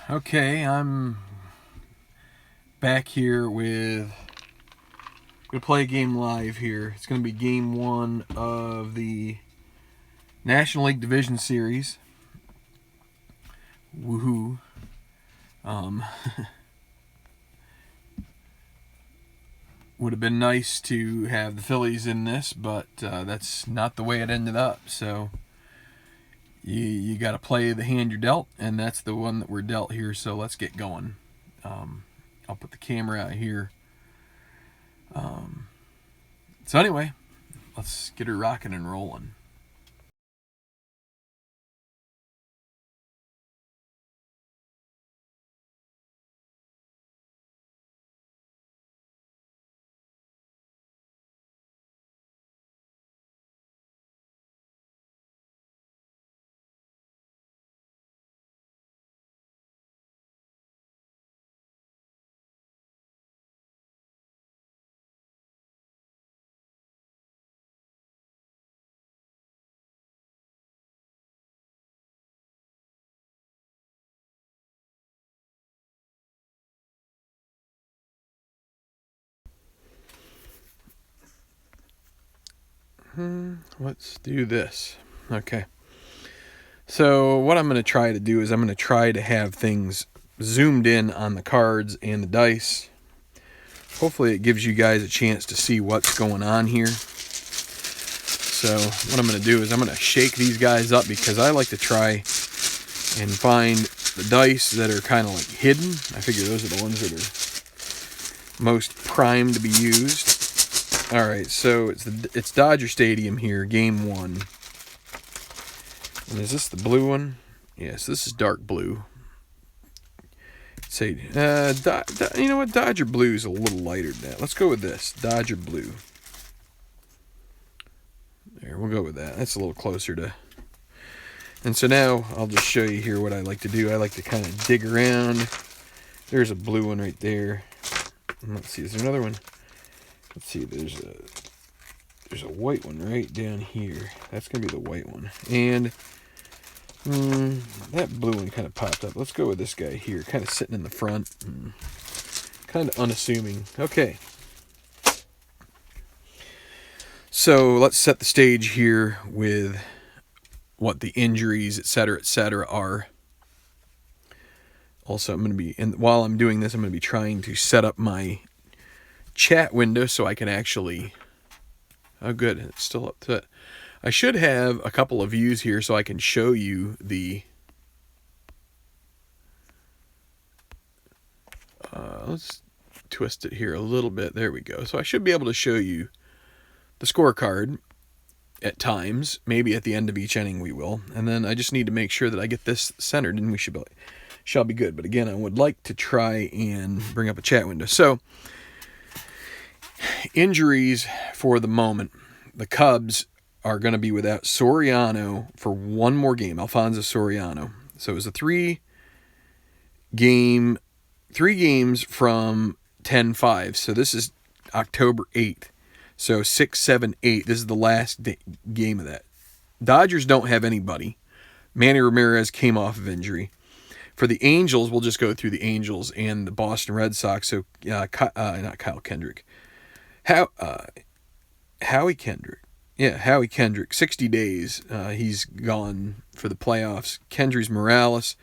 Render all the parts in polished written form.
Okay, I'm back here with, I'm going to play a game live here. It's going to be game one of the National League Division Series. Woohoo. Would have been nice to have the Phillies in this, but that's not the way it ended up. So you got to play the hand you're dealt, and that's the one that we're dealt here. So let's get going. I'll put the camera out here. So anyway, let's get her rocking and rolling. Let's do this. Okay. So what I'm going to try to do is I'm going to try to have things zoomed in on the cards and the dice. Hopefully it gives you guys a chance to see what's going on here. So what I'm going to do is I'm going to shake these guys up because I like to try and find the dice that are kind of like hidden. I figure those are the ones that are most primed to be used. All right, so it's Dodger Stadium here, game one. And is this the blue one? Yes, this is dark blue. Say, you know what? Dodger blue is a little lighter than that. Let's go with this, Dodger blue. There, we'll go with that. That's a little closer to. And so now I'll just show you here what I like to do. I like to kind of dig around. There's a blue one right there. And let's see, is there another one? Let's see, there's a white one right down here. That's going to be the white one. And that blue one kind of popped up. Let's go with this guy here, kind of sitting in the front. Kind of unassuming. Okay. So let's set the stage here with what the injuries, etc., are. Also, I'm going to be, and while I'm doing this, I'm going to be trying to set up my chat window so I can actually, oh good, it's still up to it. I should have a couple of views here so I can show you the, let's twist it here a little bit. There we go. So I should be able to show you the scorecard at times. Maybe at the end of each inning we will. And then I just need to make sure that I get this centered and we shall be good. But again, I would like to try and bring up a chat window. So injuries for the moment. The Cubs are going to be without Soriano for one more game, Alfonso Soriano. So it was a three games from 10-5. So this is October 8th. So 6, 7, 8. This is the last game of that. Dodgers don't have anybody. Manny Ramirez came off of injury. For the Angels, we'll just go through the Angels and the Boston Red Sox. So not Kyle Kendrick. Howie Kendrick. Yeah, Howie Kendrick. 60 days. He's gone for the playoffs. Kendrys Morales.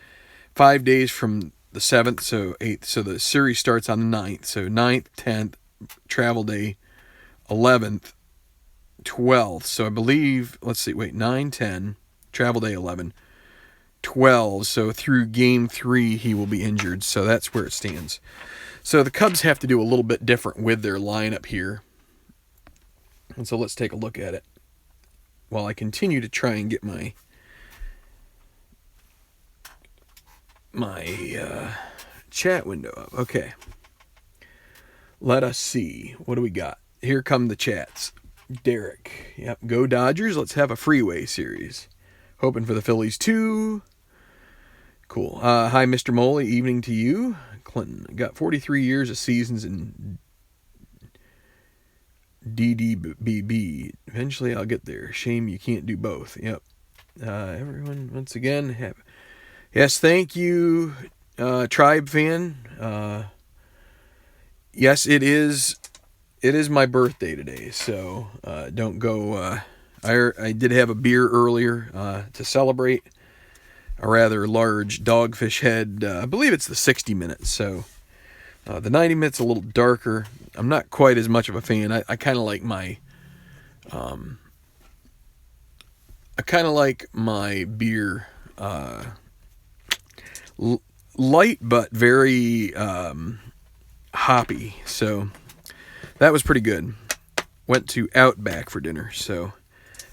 5 days from the 7th, so 8th. So the series starts on the 9th. So 9th, 10th, travel day, 11th, 12th. So I believe, let's see, 9, 10, travel day 11, 12. So through game 3, he will be injured. So that's where it stands. So the Cubs have to do a little bit different with their lineup here. And so let's take a look at it while I continue to try and get my chat window up. Okay. Let us see. What do we got? Here come the chats. Derek. Yep. Go Dodgers. Let's have a freeway series. Hoping for the Phillies too. Cool. Hi, Mr. Moley. Evening to you. Clinton. Got 43 years of seasons in DDBB. Eventually I'll get there. Shame you can't do both. Yep. Everyone, once again, yes, thank you, Tribe fan. Yes, it is. It is my birthday today, so don't go. I did have a beer earlier to celebrate a rather large dogfish head. I believe it's the 60 minutes, so the 90 minutes a little darker. I'm not quite as much of a fan. I kind of like my beer light but very hoppy. So that was pretty good. Went to Outback for dinner, so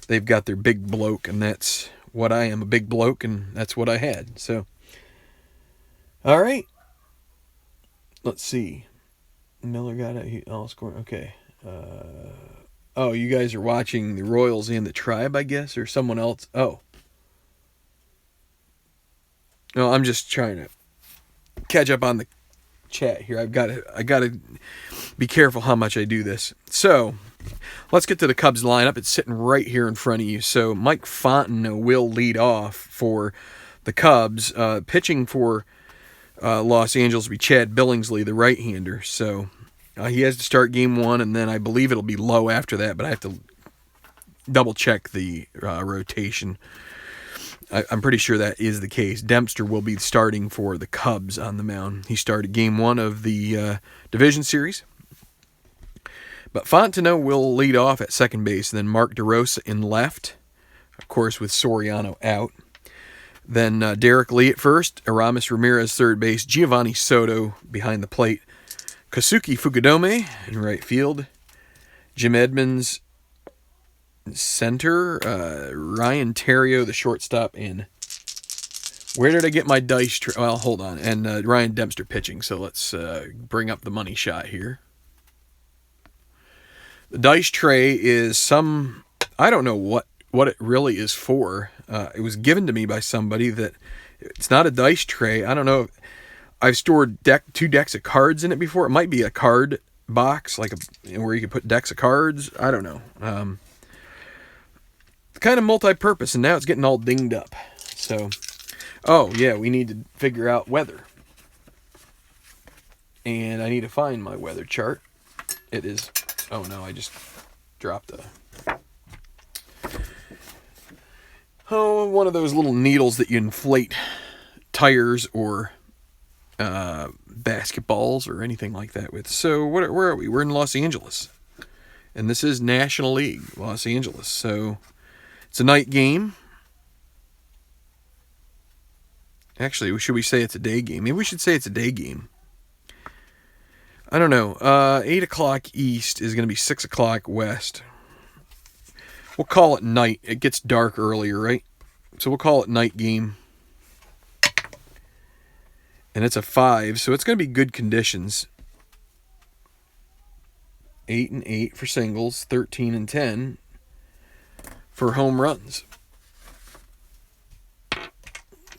they've got their big bloke, and that's what I am, a big bloke, and that's what I had. So, all right. Let's see. Miller got it. All scored. Okay. Oh, you guys are watching the Royals and the Tribe, I guess, or someone else. Oh. No, I'm just trying to catch up on the chat here. I gotta be careful how much I do this. So, let's get to the Cubs lineup. It's sitting right here in front of you. So, Mike Fontenot will lead off for the Cubs. Pitching for Los Angeles will be Chad Billingsley, the right-hander. So, he has to start game one, and then I believe it'll be Lowe after that, but I have to double-check the rotation. I'm pretty sure that is the case. Dempster will be starting for the Cubs on the mound. He started game one of the division series. But Fontenot will lead off at second base. Then Mark DeRosa in left, of course, with Soriano out. Then Derek Lee at first, Aramis Ramirez third base, Giovanni Soto behind the plate, Kosuke Fukudome in right field, Jim Edmonds center, Ryan Theriot the shortstop, and where did I get my dice? Well, hold on. And Ryan Dempster pitching. So let's bring up the money shot here. The dice tray is I don't know what it really is for. It was given to me by somebody that it's not a dice tray. I don't know. I've stored two decks of cards in it before. It might be a card box, like where you could put decks of cards. I don't know. Kind of multi-purpose, and now it's getting all dinged up. So, oh yeah, we need to figure out weather. And I need to find my weather chart. It is, oh no, I just dropped one of those little needles that you inflate tires or basketballs or anything like that with. So where are we? We're in Los Angeles. And this is National League, Los Angeles. So it's a night game. Actually, should we say it's a day game? Maybe we should say it's a day game. I don't know. 8 o'clock east is going to be 6 o'clock west. We'll call it night. It gets dark earlier, right? So we'll call it night game. And it's a 5, so it's going to be good conditions. 8 and 8 for singles, 13 and 10 for home runs.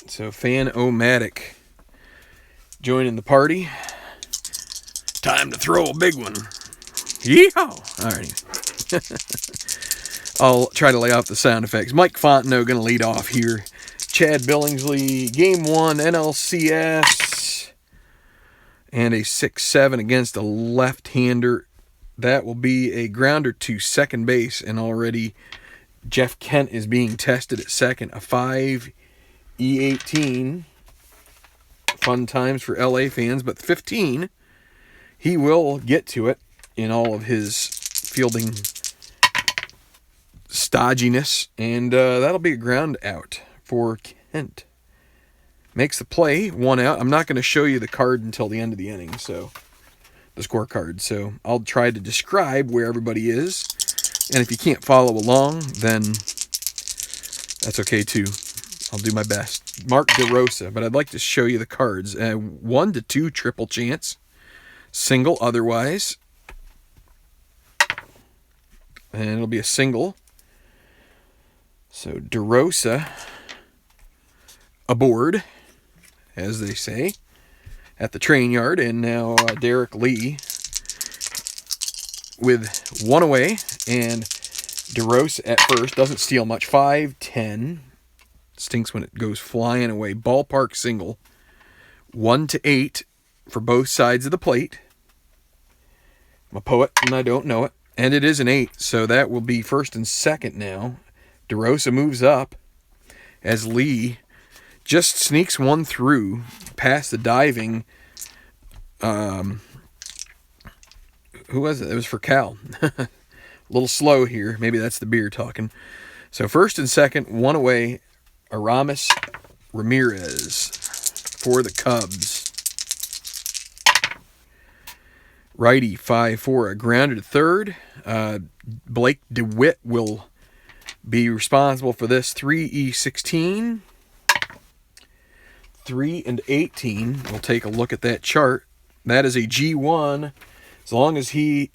So Fan-O-Matic joining the party. Time to throw a big one. Yeehaw! Alrighty. I'll try to lay out the sound effects. Mike Fontenot going to lead off here. Chad Billingsley, game 1 NLCS. And a 6-7 against a left-hander. That will be a grounder to second base. And already Jeff Kent is being tested at second. A 5 E18. Fun times for LA fans. But 15, he will get to it in all of his fielding stodginess. And that'll be a ground out for Kent. Makes the play, 1 out. I'm not going to show you the card until the end of the inning, so the scorecard. So I'll try to describe where everybody is. And if you can't follow along, then that's okay too. I'll do my best. Mark DeRosa, but I'd like to show you the cards. 1 to 2 triple chance. Single otherwise. And it'll be a single. So DeRosa aboard, as they say, at the train yard. And now Derek Lee with 1 away. And DeRosa at first doesn't steal much. 5-10. Stinks when it goes flying away. Ballpark single. 1 to 8 for both sides of the plate. I'm a poet and I don't know it. And it is an 8, so that will be first and second now. DeRosa moves up as Lee just sneaks one through past the diving. Who was it? It was for Cal. A little slow here. Maybe that's the beer talking. So first and second, one away. Aramis Ramirez for the Cubs. Righty 5-4, a grounded to third. Blake DeWitt will be responsible for this. 3E16. 3 and 18. We'll take a look at that chart. That is a G1. As long as he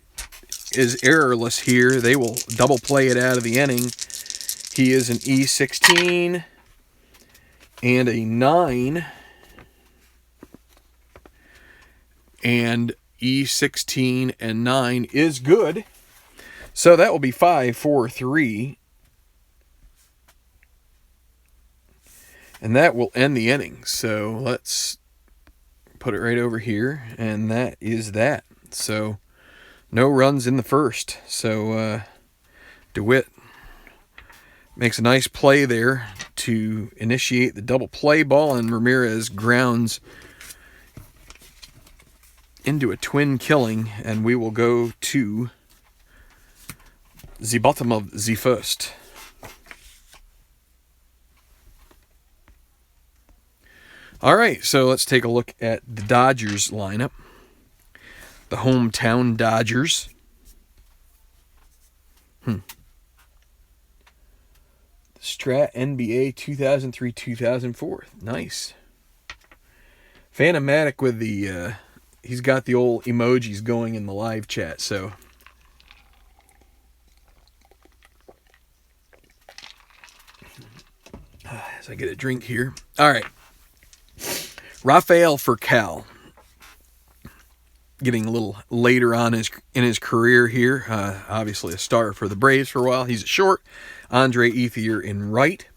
is errorless here, they will double play it out of the inning. He is an E16 and a 9. And E16 and 9 is good. So that will be 5-4-3. And that will end the inning. So let's put it right over here. And that is that. So no runs in the first. So DeWitt makes a nice play there to initiate the double play ball. And Ramirez grounds into a twin killing, and we will go to the bottom of the first. All right, so let's take a look at the Dodgers lineup. The hometown Dodgers. The Strat NBA 2003-2004. Nice. Phantomatic with the... he's got the old emojis going in the live chat, so... As I get a drink here. All right. Rafael for Cal. Getting a little later on in his career here. Obviously a star for the Braves for a while. He's a short. Andre Ethier in right.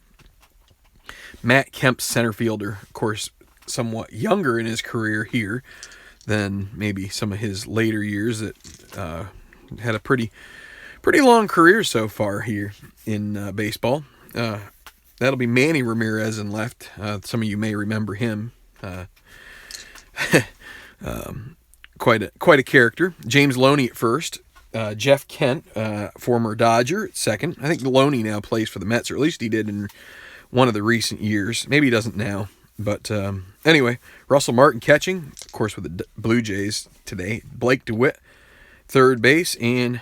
Matt Kemp, center fielder. Of course, somewhat younger in his career here than maybe some of his later years that had a pretty long career so far here in baseball. That'll be Manny Ramirez in left. Some of you may remember him. Quite a character. James Loney at first. Jeff Kent, former Dodger, at second. I think Loney now plays for the Mets, or at least he did in one of the recent years. Maybe he doesn't now. But anyway, Russell Martin catching, of course, with the Blue Jays today. Blake DeWitt, third base, and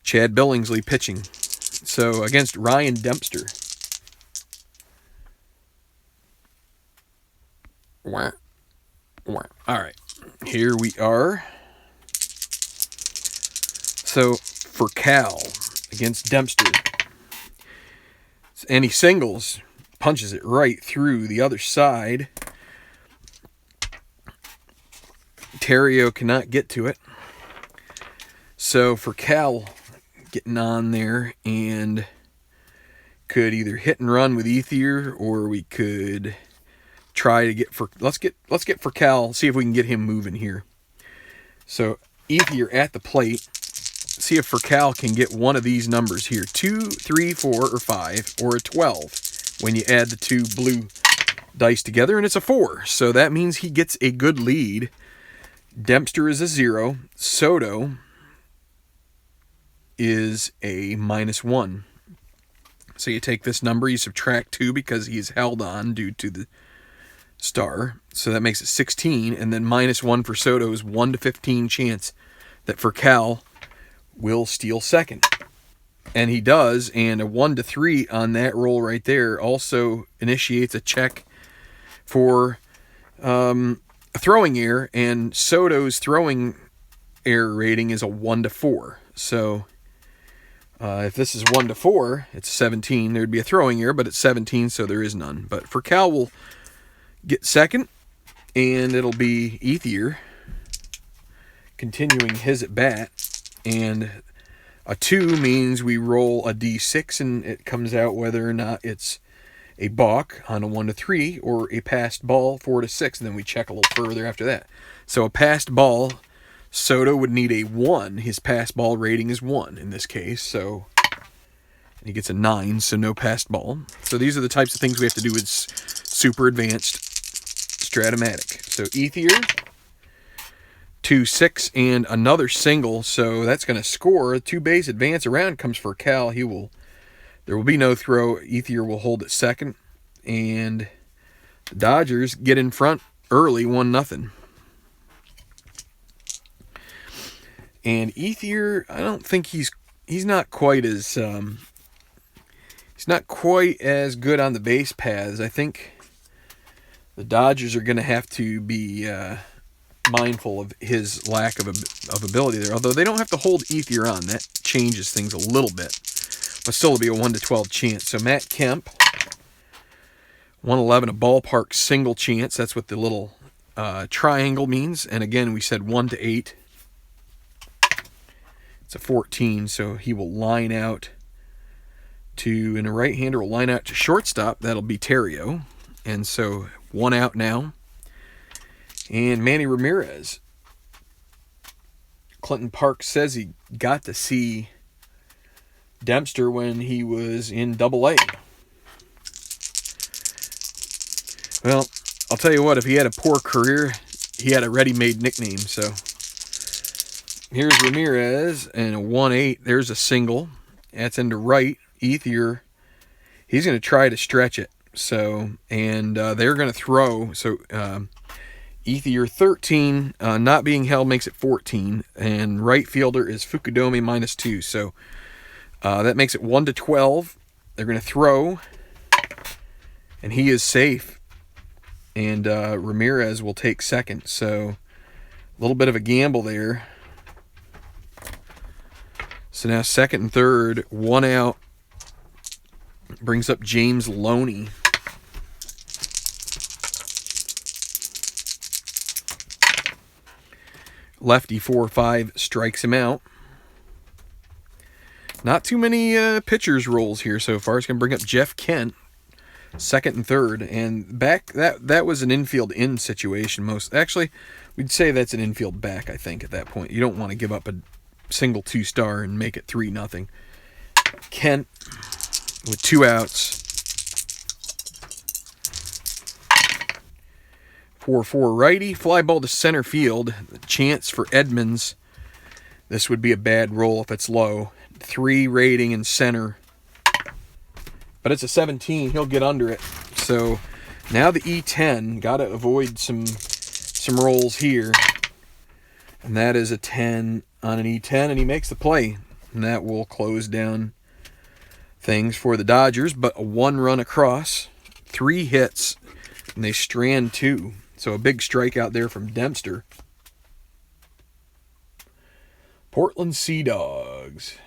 Chad Billingsley pitching. So against Ryan Dempster. All right, here we are. So for Cal against Dempster, and he singles, punches it right through the other side. Terrio cannot get to it. So for Cal, getting on there, and could either hit and run with Ethier, or we could try to get for let's get for Cal, see if we can get him moving here. So Ethier at the plate. See if for Cal can get one of these numbers here. 2, 3, 4, or 5, or a 12 when you add the two blue dice together, and it's a 4. So that means he gets a good lead. Dempster is a 0. Soto is a -1. So you take this number, you subtract 2 because he's held on due to the star. So that makes it 16, and then -1 for Soto is 1 to 15 chance that for Cal will steal second. And he does, and a 1 to 3 on that roll right there also initiates a check for a throwing error, and Soto's throwing error rating is a 1 to 4. So if this is 1 to 4, it's 17. There'd be a throwing error, but it's 17, so there is none. But for Cal, we'll get second, and it'll be Ethier continuing his at bat. And a 2 means we roll a D6, and it comes out whether or not it's a balk on a 1 to 3, or a passed ball 4 to 6, and then we check a little further after that. So a passed ball, Soto would need a 1. His passed ball rating is 1 in this case, so he gets a 9, so no passed ball. So these are the types of things we have to do with super advanced Stratomatic. So Ethier, 2, 6, and another single, so that's going to score. 2 base advance around comes for Cal. There will be no throw. Ethier will hold at second, and the Dodgers get in front early, 1-0. And Ethier, I don't think he's not quite as good on the base paths. I think the Dodgers are going to have to be mindful of his lack of ability there. Although they don't have to hold Ethier on. That changes things a little bit. But still, it'll be a 1 to 12 chance. So Matt Kemp, 111, a ballpark single chance. That's what the little triangle means. And again, we said 1 to 8. It's a 14, so he will line out to, and a right-hander will line out to shortstop. That'll be Terrio. And so 1 out now. And Manny Ramirez. Clinton Park says he got to see Dempster when he was in Double-A. Well, I'll tell you what, if he had a poor career, he had a ready-made nickname. So here's Ramirez and a 1-8. There's a single. That's into right. Ethier, he's going to try to stretch it. So, and they're going to throw. So Ethier 13, not being held makes it 14. And right fielder is Fukudome -2. So that makes it 1 to 12. They're going to throw, and he is safe. And Ramirez will take second. So a little bit of a gamble there. So now second and third, 1 out. Brings up James Loney. Lefty 4-5 strikes him out. Not too many pitchers rolls here so far. It's going to bring up Jeff Kent, second and third. And back, that was an infield in situation. Actually, we'd say that's an infield back, I think, at that point. You don't want to give up a single 2-star and make it 3-0. Kent with 2 outs. 4-4 righty. Fly ball to center field. The chance for Edmonds. This would be a bad roll if it's low. 3 rating in center. But it's a 17. He'll get under it. So now the E10. Got to avoid some rolls here. And that is a 10 on an E10. And he makes the play. And that will close down things for the Dodgers. But a 1 run across. 3 hits. And they strand 2. So a big strikeout there from Dempster. Portland Sea Dogs.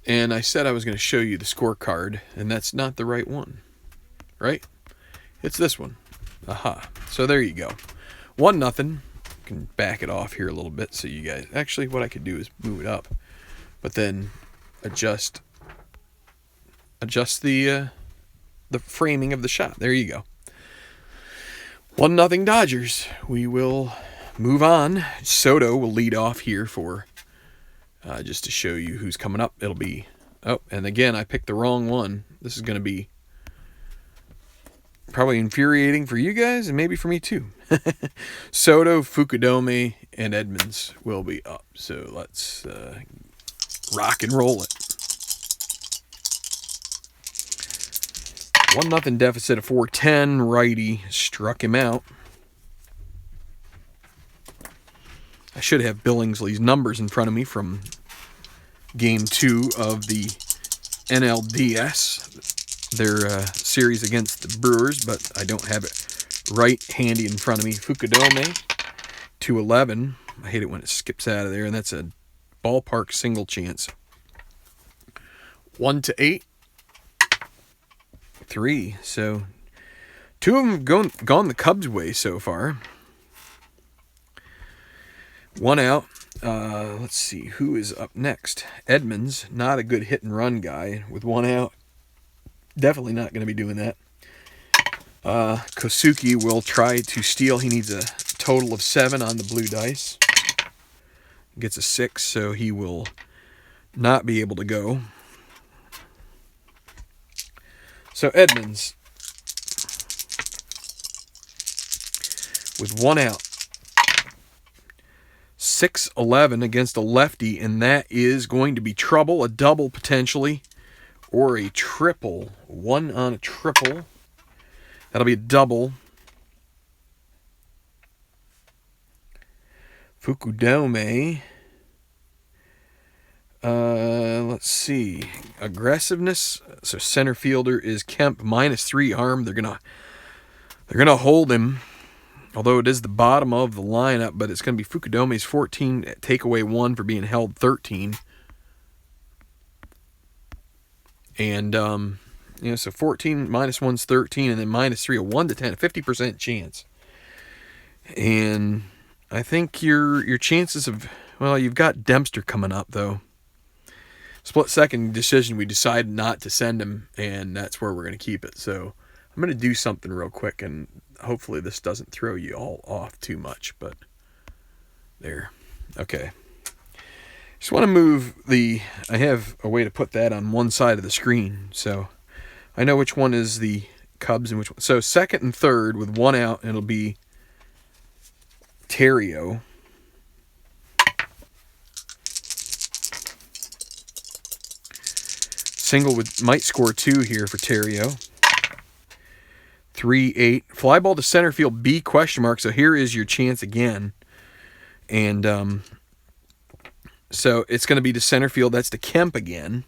And I said I was going to show you the scorecard, and that's not the right one, right? It's this one. Aha. So there you go. 1-0. Can back it off here a little bit so you guys... Actually, what I could do is move it up, but then adjust the framing of the shot. There you go. 1-0 Dodgers. We will move on. Soto will lead off here for... just to show you who's coming up. It'll be... Oh, and again, I picked the wrong one. This is going to be probably infuriating for you guys and maybe for me too. Soto, Fukudome, and Edmonds will be up. So let's rock and roll it. 1-0 deficit of 4-10. Righty struck him out. I should have Billingsley's numbers in front of me from Game 2 of the NLDS, their series against the Brewers, but I don't have it right handy in front of me. Fukudome, 211. I hate it when it skips out of there, and that's a ballpark single chance. 1 to 8. 3. So 2 of them gone the Cubs' way so far. 1 out. Let's see who is up next. Edmonds, not a good hit and run guy with 1 out. Definitely not going to be doing that. Kosuke will try to steal. He needs a total of 7 on the blue dice. Gets a 6, so he will not be able to go. So Edmonds, with 1 out. 6-11 against a lefty, and that is going to be trouble. A double potentially, or a triple. 1 on a triple. That'll be a double. Fukudome. Let's see. Aggressiveness. So center fielder is Kemp, -3 arm. They're gonna hold him. Although it is the bottom of the lineup, but it's going to be Fukudome's 14, take away 1 for being held 13. And, so 14 minus 1's 13, and then -3, a 1 to 10, a 50% chance. And I think your chances of, well, you've got Dempster coming up, though. Split second decision, we decided not to send him, and that's where we're going to keep it. So I'm going to do something real quick, and hopefully this doesn't throw you all off too much, but there. Okay. Just want to move I have a way to put that on one side of the screen, so I know which one is the Cubs and which one. So second and third with 1 out, and it'll be Terrio. Single might score 2 here for Terrio. 3-8. Fly ball to center field, B ? So here is your chance again. And so it's going to be to center field. That's to Kemp again.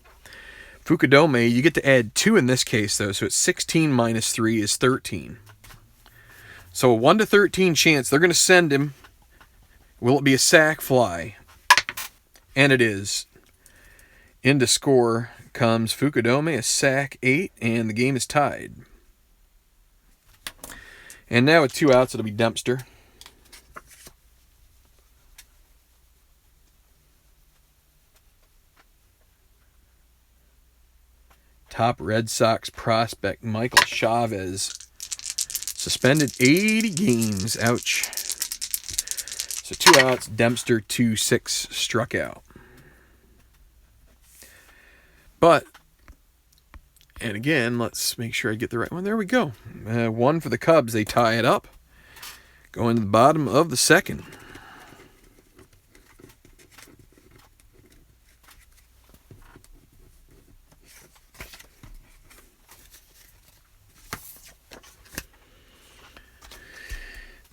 Fukudome, you get to add 2 in this case, though. So it's 16 minus 3 is 13. So a 1 to 13 chance. They're going to send him. Will it be a sac fly? And it is. In to score comes Fukudome, a sac, 8, and the game is tied. And now with 2 outs, it'll be Dempster. Top Red Sox prospect Michael Chavez. Suspended 80 games. Ouch. So 2 outs, Dempster, 2-6 struck out. But, and again, let's make sure I get the right one. There we go. 1 for the Cubs. They tie it up. Going to the bottom of the second.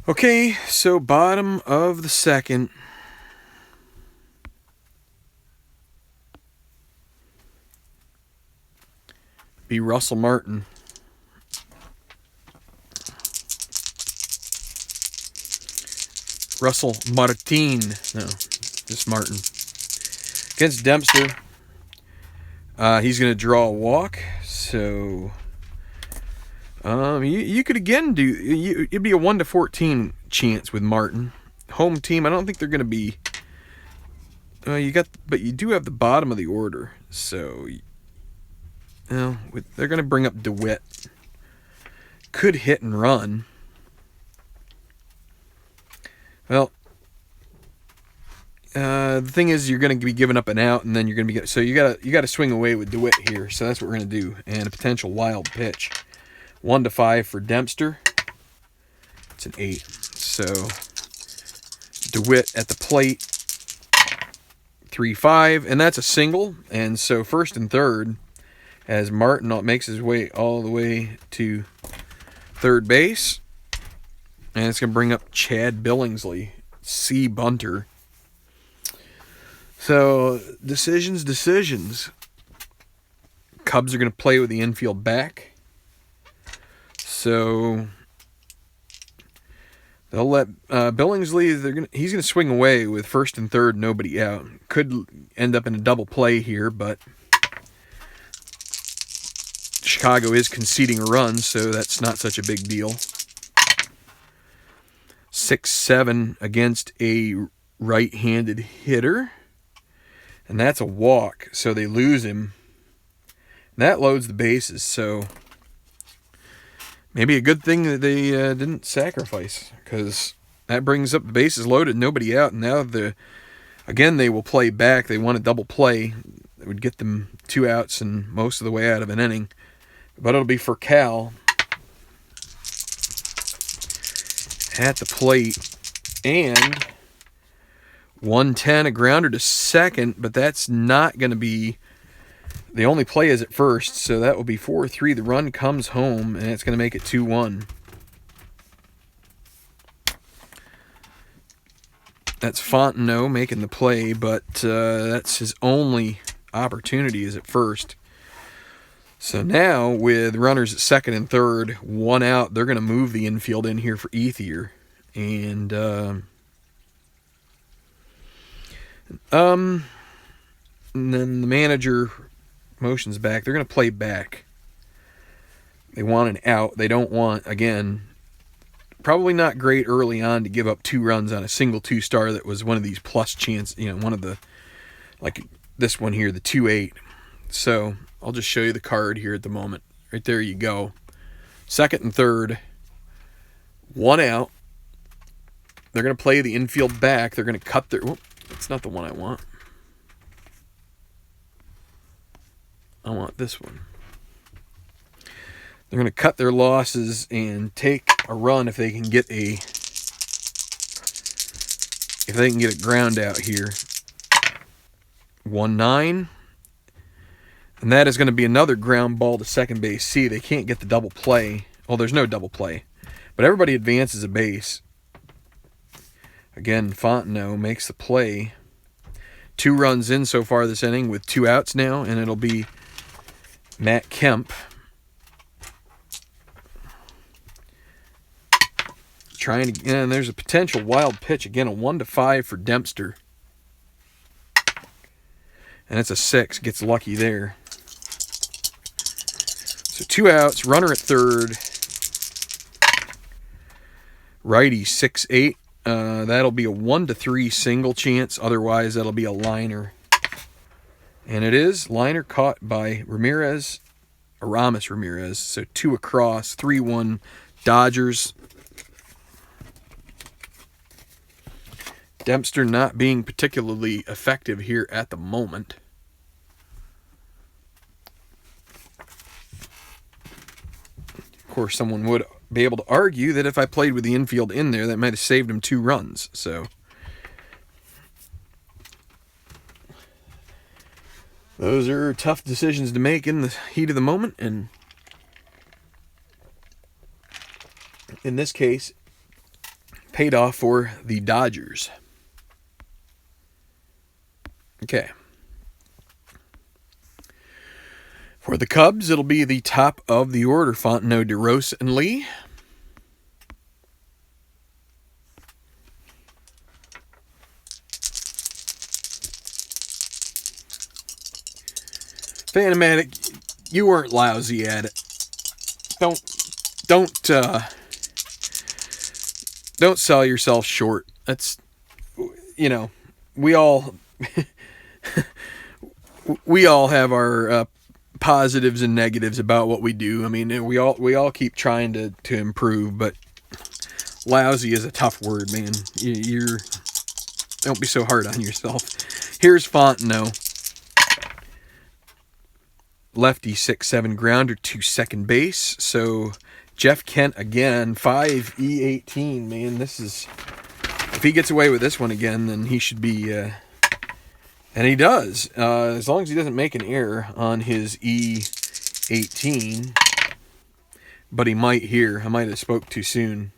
Okay, so bottom of the second. Be Russell Martin. Russell Martin. No, just Martin. Against Dempster. He's going to draw a walk. So you could again do, it'd be a 1 to 14 chance with Martin. Home team, I don't think they're going to be, but you do have the bottom of the order. So, they're going to bring up DeWitt. Could hit and run. Well, the thing is, you're going to be giving up an out, and then you're going to be, so you got to swing away with DeWitt here. So that's what we're going to do, and a potential wild pitch. 1 to 5 for Dempster. It's an 8. So DeWitt at the plate. 3-5, and that's a single. And so first and third, as Martin makes his way all the way to third base, and it's going to bring up Chad Billingsley, C. bunter. So decisions. Cubs are going to play with the infield back. So they'll let Billingsley. He's going to swing away with first and third, nobody out. Could end up in a double play here, but Chicago is conceding a run, so that's not such a big deal. 6-7 against a right-handed hitter. And that's a walk, so they lose him. And that loads the bases, so maybe a good thing that they didn't sacrifice, because that brings up the bases loaded, nobody out, and now again they will play back. They want a double play. It would get them 2 outs and most of the way out of an inning. But it'll be for Cal at the plate. And 110, a grounder to second, but that's not going to be... The only play is at first, so that will be 4-3. The run comes home, and it's going to make it 2-1. That's Fontenot making the play, but that's his only opportunity is at first. So now, with runners at second and third, 1 out, they're going to move the infield in here for Ethier. And then the manager motions back. They're going to play back. They want an out. They don't want, again, probably not great early on to give up 2 runs on a single 2-star that was one of these plus chance, one of the, like this one here, the 2-8. So I'll just show you the card here at the moment. Right there you go. Second and third, 1 out. They're going to play the infield back. They're going to cut their... Whoop, that's not the one I want. I want this one. They're going to cut their losses and take a run if they can get a ground out here. 1-9. And that is going to be another ground ball to second base. See, they can't get the double play. Well, there's no double play. But everybody advances a base. Again, Fontenot makes the play. 2 runs in so far this inning with 2 outs now, and it'll be Matt Kemp. Trying to, and there's a potential wild pitch. Again, a 1-5 for Dempster. And it's a 6. Gets lucky there. So 2 outs, runner at third. Righty 6-8. That'll be a 1-3 single chance. Otherwise, that'll be a liner. And it is. Liner caught by Ramirez. Aramis Ramirez. So 2 across. 3-1 Dodgers. Dempster not being particularly effective here at the moment. Of course, someone would be able to argue that if I played with the infield in there, that might have saved him 2 runs. So those are tough decisions to make in the heat of the moment, and in this case, paid off for the Dodgers. Okay. For the Cubs, it'll be the top of the order. Fontenot, DeRosa, and Lee. Phanomatic, you weren't lousy at it. Don't sell yourself short. That's, we all we all have our positives and negatives about what we do. I mean, we all keep trying to improve, but lousy is a tough word, man. You're don't be so hard on yourself. Here's Fontenot. Lefty 6-7 grounder to second base. So Jeff Kent again, 5 E18, man. This is, if he gets away with this one again, then he should be, and he does, as long as he doesn't make an error on his E18. But he might here. I might have spoke too soon.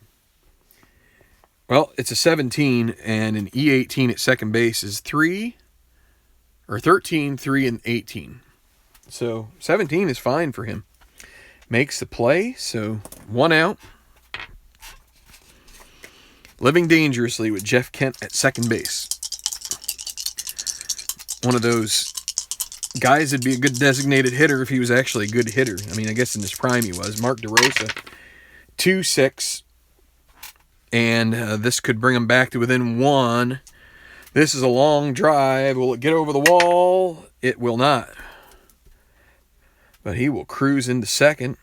Well, it's a 17, and an E18 at second base is 13, 3, and 18. So 17 is fine for him. Makes the play, so 1 out. Living dangerously with Jeff Kent at second base. One of those guys that'd be a good designated hitter if he was actually a good hitter. I mean, I guess in his prime he was. Mark DeRosa, 2-6. And this could bring him back to within 1. This is a long drive. Will it get over the wall? It will not. But he will cruise into second.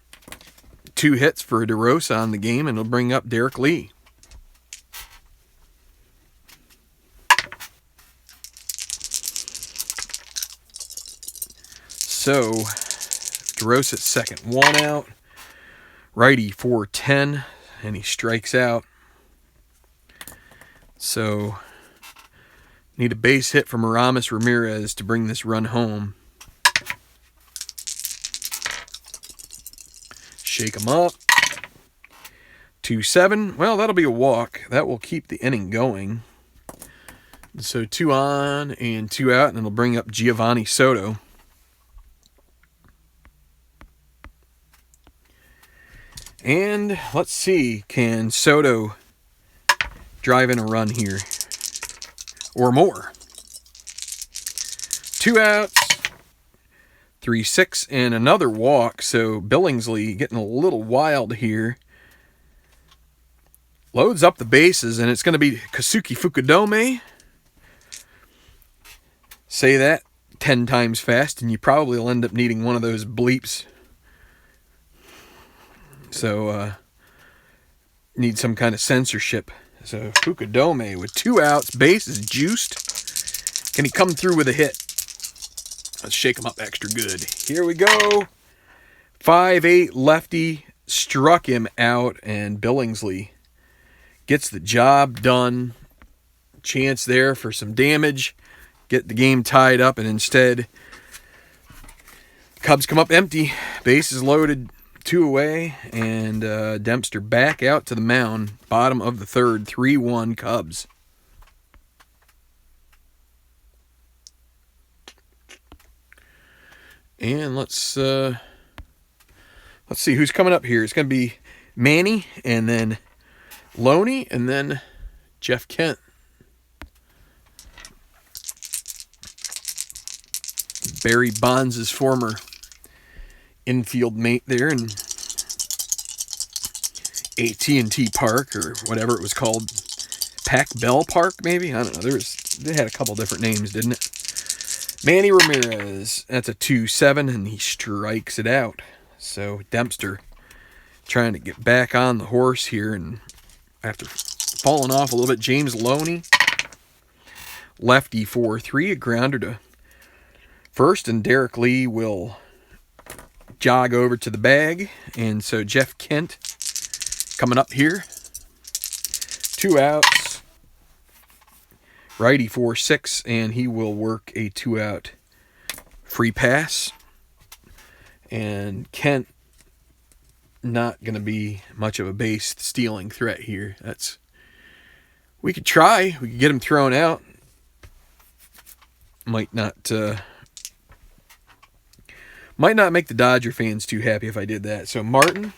2 hits for DeRosa on the game, and it'll bring up Derek Lee. So, DeRosa at second, 1 out. Righty 4-10, and he strikes out. So, need a base hit from Aramis Ramirez to bring this run home. Shake him up. 2-7. Well, that'll be a walk. That will keep the inning going. So 2 on and 2 out, and it'll bring up Giovanni Soto. And let's see, can Soto drive in a run here? Or more. 2 outs. 3-6 and another walk. So Billingsley getting a little wild here. Loads up the bases, and it's going to be Kosuke Fukudome. Say that 10 times fast, and you probably will end up needing one of those bleeps. So, need some kind of censorship. So, Fukudome with 2 outs, bases juiced. Can he come through with a hit? Let's shake him up extra good. Here we go. 5-8 lefty struck him out, and Billingsley gets the job done. Chance there for some damage. Get the game tied up, and instead, Cubs come up empty. Bases loaded, 2 away, and Dempster back out to the mound. Bottom of the third, 3-1 Cubs. And let's see who's coming up here. It's going to be Manny, and then Loney, and then Jeff Kent. Barry Bonds' former infield mate there in AT&T Park, or whatever it was called. Pac Bell Park, maybe? I don't know. They had a couple different names, didn't it? Manny Ramirez, that's a 2-7, and he strikes it out. So Dempster trying to get back on the horse here, and after falling off a little bit, James Loney, lefty 4-3, a grounder to first, and Derek Lee will jog over to the bag. And so Jeff Kent coming up here. 2 outs. Righty 4-6, and he will work a 2-out free pass. And Kent not going to be much of a base stealing threat here. We could try. We could get him thrown out. Might not make the Dodger fans too happy if I did that. So Martin.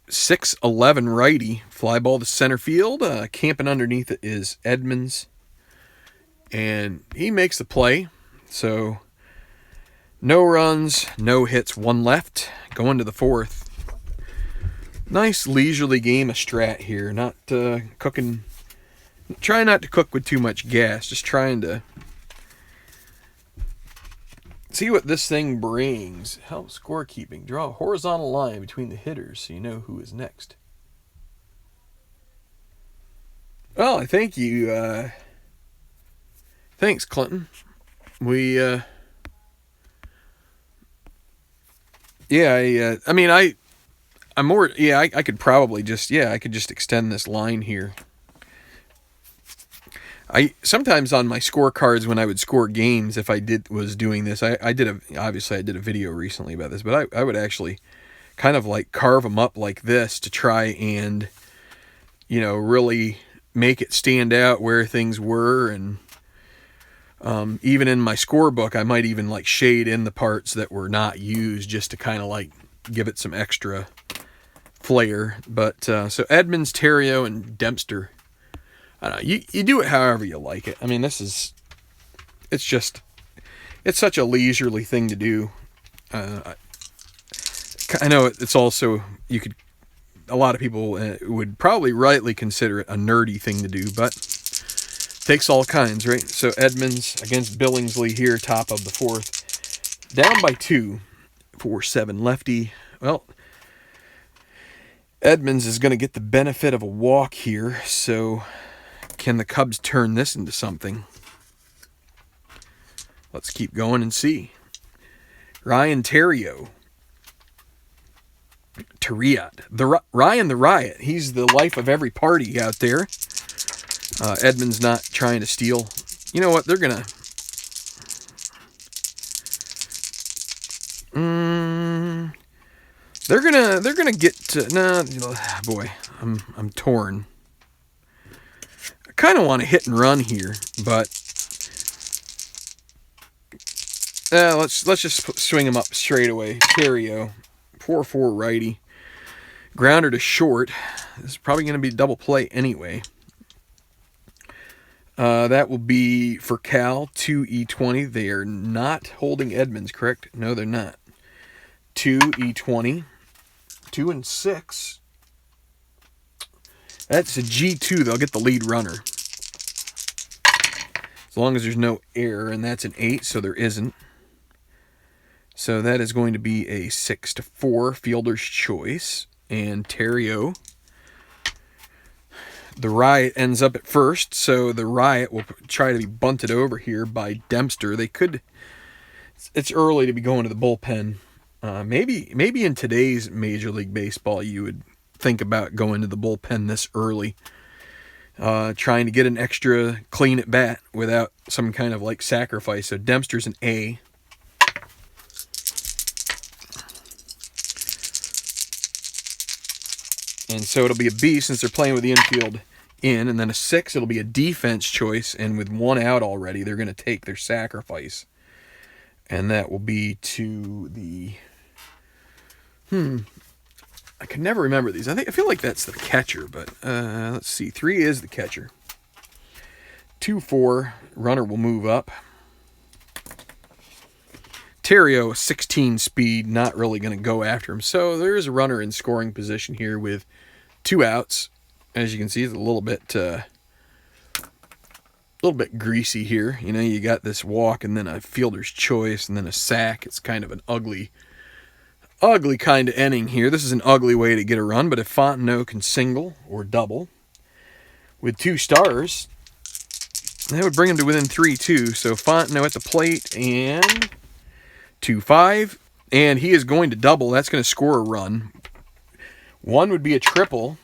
.611 righty, fly ball to center field. Camping underneath it is Edmonds, and he makes the play. So no runs, no hits, 1 left. Going to the 4th. Nice leisurely game of Strat here. Not cooking. Try not to cook with too much gas. Just trying to see what this thing brings. Help scorekeeping. Draw a horizontal line between the hitters so you know who is next. Well, I thank you. Thanks, Clinton. I could probably just, I could just extend this line here. Sometimes on my scorecards when I would score games, if I was doing this, I did a video recently about this, but I would actually kind of like carve them up like this to try and, really make it stand out where things were. And even in my scorebook, I might even like shade in the parts that were not used just to kind of like give it some extra flair. But so Edmonds, Terrio, and Dempster. I don't know, you do it however you like it. I mean, it's such a leisurely thing to do. I know it's also, a lot of people would probably rightly consider it a nerdy thing to do, but takes all kinds, right? So Edmonds against Billingsley here, top of the fourth. Down by 2, 4-7 lefty. Well, Edmonds is going to get the benefit of a walk here, so can the Cubs turn this into something? Let's keep going and see. Ryan Theriot. Ryan the Riot. He's the life of every party out there. Edmonds not trying to steal. You know what? They're gonna. They're gonna get to. Nah, boy, I'm torn. I kind of want to hit and run here, but let's just swing him up straight away. Theriot, 4-4 righty, grounder to short. This is probably going to be a double play anyway. That will be for Cal, 2E20. They are not holding Edmonds, correct? No, they're not. 2E20. 2 and 6. That's a G2. They'll get the lead runner. As long as there's no error, and that's an 8, so there isn't. So that is going to be a 6-4 fielder's choice. And Theriot. The Riot ends up at first, so the Riot will try to be bunted over here by Dempster. They could. It's early to be going to the bullpen. Maybe in today's Major League Baseball, you would think about going to the bullpen this early, trying to get an extra clean at bat without some kind of like sacrifice. So Dempster's an A. And so it'll be a B since they're playing with the infield in, and then a 6, it'll be a defense choice, and with 1 out already, they're going to take their sacrifice. And that will be to the... I can never remember these. I feel like that's the catcher, but let's see. 3 is the catcher. 2-4, runner will move up. Theriot, 16 speed, not really going to go after him. So there is a runner in scoring position here with 2 outs. As you can see, it's a little bit greasy here. You know, you got this walk and then a fielder's choice and then a sack. It's kind of an ugly kind of inning here. This is an ugly way to get a run, but if Fontenot can single or double with 2 stars, that would bring him to within 3-2. So Fontenot at the plate and 2-5, and he is going to double. That's going to score a run. 1 would be a triple.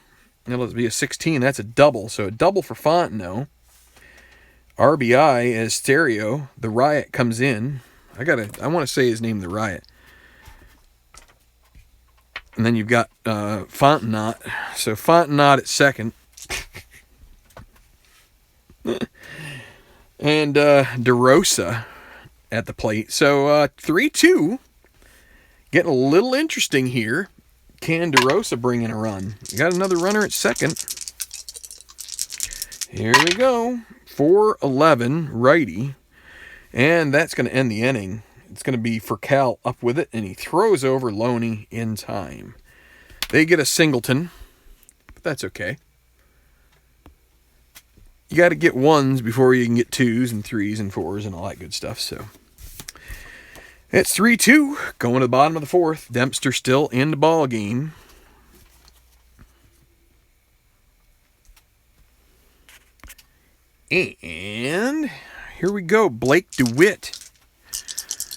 That'll be a 16. That's a double. So a double for Fontenot. RBI as Theriot. The Riot comes in. I want to say his name, the Riot. And then you've got Fontenot. So Fontenot at second. And DeRosa at the plate. So 3-2. Getting a little interesting here. Can DeRosa bring in a run? You got another runner at second. Here we go. 4-11 righty. And that's going to end the inning. It's going to be for Cal up with it. And he throws over Loney in time. They get a singleton. But that's okay. You got to get 1s before you can get 2s and 3s and 4s and all that good stuff. So it's 3-2 going to the bottom of the 4th. Dempster still in the ball game. And here we go. Blake DeWitt.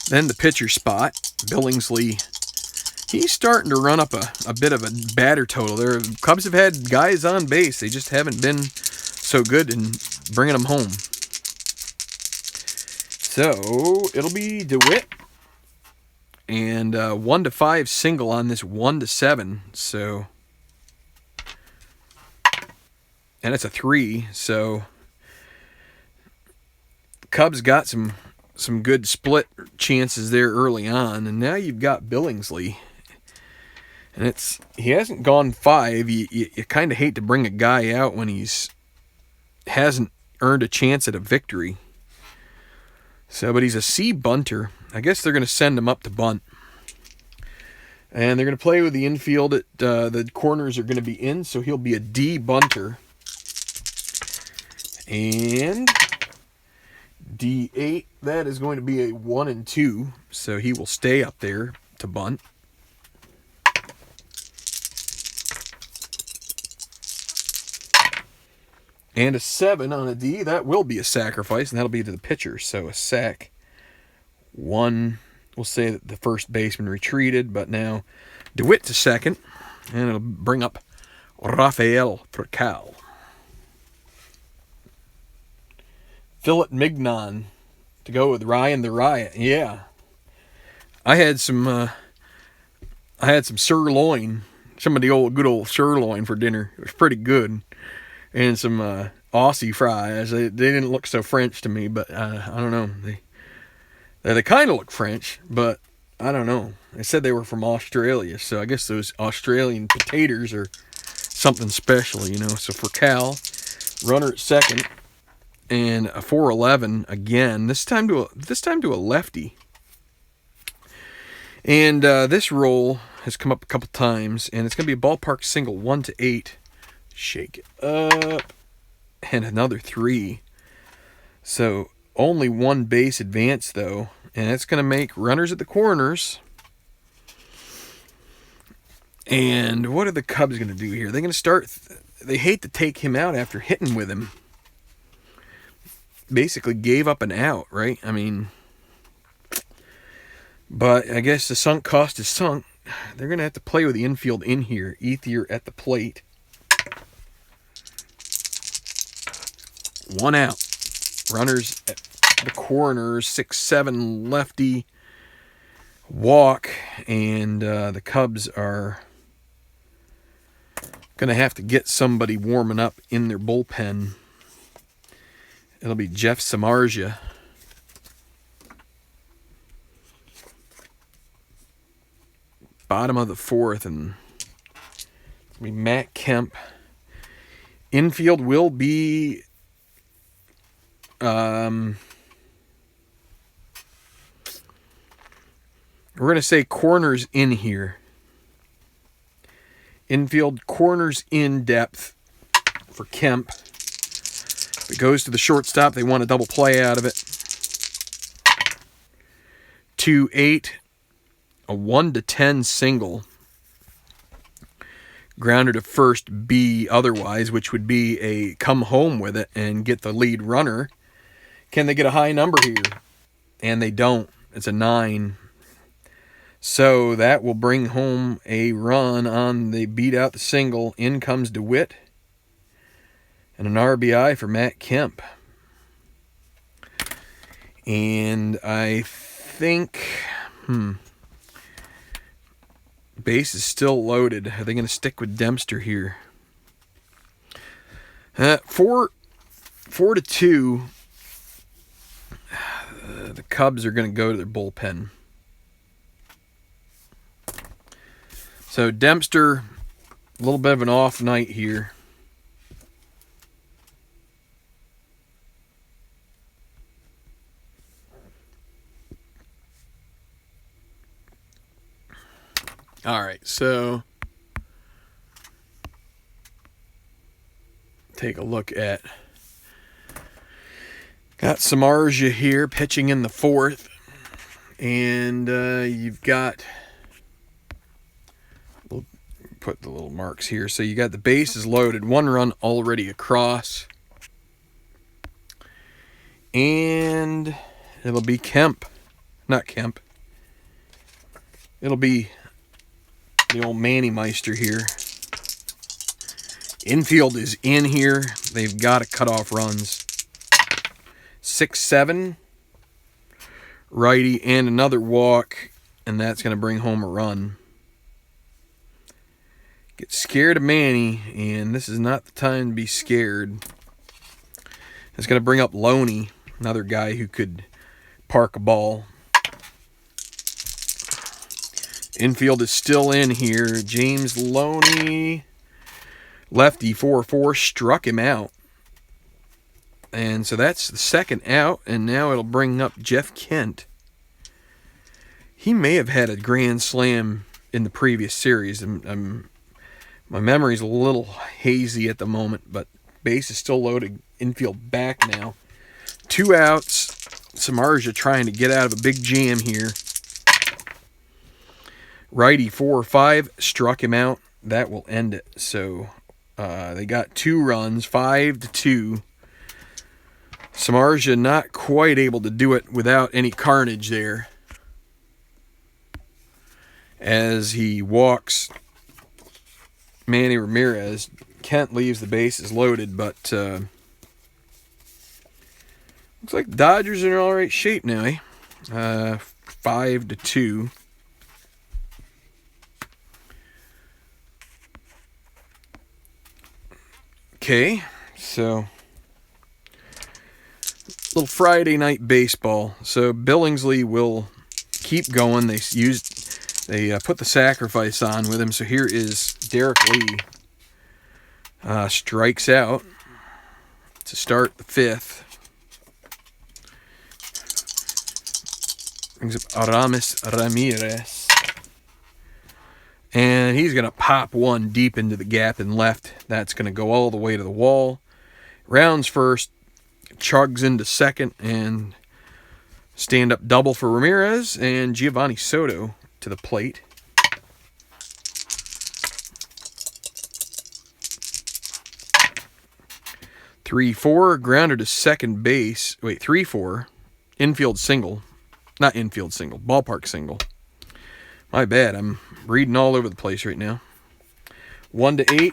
Then the pitcher spot. Billingsley. He's starting to run up a bit of a batter total. The Cubs have had guys on base. They just haven't been so good in bringing them home. So it'll be DeWitt. And 1-5 single on this 1-7. So, and it's a 3. So Cubs got some good split chances there early on, and now you've got Billingsley, and he hasn't gone 5. You kind of hate to bring a guy out when hasn't earned a chance at a victory. So, but he's a C bunter. I guess they're going to send him up to bunt. And they're going to play with the infield. The corners are going to be in, so he'll be a D bunter. And D8, that is going to be a 1 and 2, so he will stay up there to bunt. And a 7 on a D, that will be a sacrifice, and that'll be to the pitcher. So a sac 1. We'll say that the first baseman retreated, but now DeWitt to second, and it'll bring up Rafael Percal. Philip Mignon to go with Ryan the Riot. Yeah, I had some sirloin, some of the good old sirloin for dinner. It was pretty good, and some Aussie fries. They didn't look so French to me, but I don't know. They kind of look French, but I don't know. They said they were from Australia, so I guess those Australian potatoes are something special, you know. So for Cal, runner at second, and a 4-11 again. This time to a lefty. And this roll has come up a couple times, and it's going to be a ballpark single, 1 to 8. Shake it up, and another 3. So only one base advance though, and it's going to make runners at the corners. And what are the Cubs going to do here? They're going to start. They hate to take him out after hitting with him. Basically gave up an out, right? I mean, but I guess the sunk cost is sunk. They're going to have to play with the infield in here. Ethier at the plate. 1 out. Runners at the corners. 6-7 lefty. Walk. And the Cubs are going to have to get somebody warming up in their bullpen. It'll be Jeff Samardzija. Bottom of the 4th, and it'll be Matt Kemp. Infield will be we're going to say corners in here. Infield corners in depth for Kemp. If it goes to the shortstop, they want a double play out of it. 2-8, a 1 to 10 single. Grounder to first B otherwise, which would be a come home with it and get the lead runner. Can they get a high number here? And they don't. It's a 9. So that will bring home a run on the beat out the single. In comes DeWitt. And an RBI for Matt Kemp. And I think, base is still loaded. Are they going to stick with Dempster here? 4-2. The Cubs are going to go to their bullpen. So Dempster, a little bit of an off night here. All right, so take a look at, got Samardzija here pitching in the 4th, and you've got, we'll put the little marks here. So you got the bases loaded, 1 run already across, and it'll be Kemp, not Kemp. It'll be the old Manny Meister here. Infield is in here. They've got to cut off runs. 6-7. Righty and another walk. And that's going to bring home a run. Get scared of Manny. And this is not the time to be scared. It's going to bring up Loney. Another guy who could park a ball. Infield is still in here. James Loney, lefty, 4-4, struck him out. And so that's the second out, and now it'll bring up Jeff Kent. He may have had a grand slam in the previous series. My memory's a little hazy at the moment, but base is still loaded. Infield back now. 2 outs. Samardzija trying to get out of a big jam here. Righty 4-5 struck him out. That will end it. So they got 2 runs, 5-2. Samardzija not quite able to do it without any carnage there, as he walks Manny Ramirez. Kent leaves the bases loaded, but looks like the Dodgers are in all right shape now, eh? 5-2. Okay, so little Friday night baseball. So Billingsley will keep going. They put the sacrifice on with him. So here is Derek Lee. Strikes out to start the 5th. Brings up Aramis Ramirez. And he's going to pop one deep into the gap in left. That's going to go all the way to the wall. Rounds first. Chugs into second. And stand-up double for Ramirez. And Giovanni Soto to the plate. Three-four, grounder to second base. Wait, 3-4. Infield single. Not infield single, ballpark single. My bad, I'm reading all over the place right now. 1-8,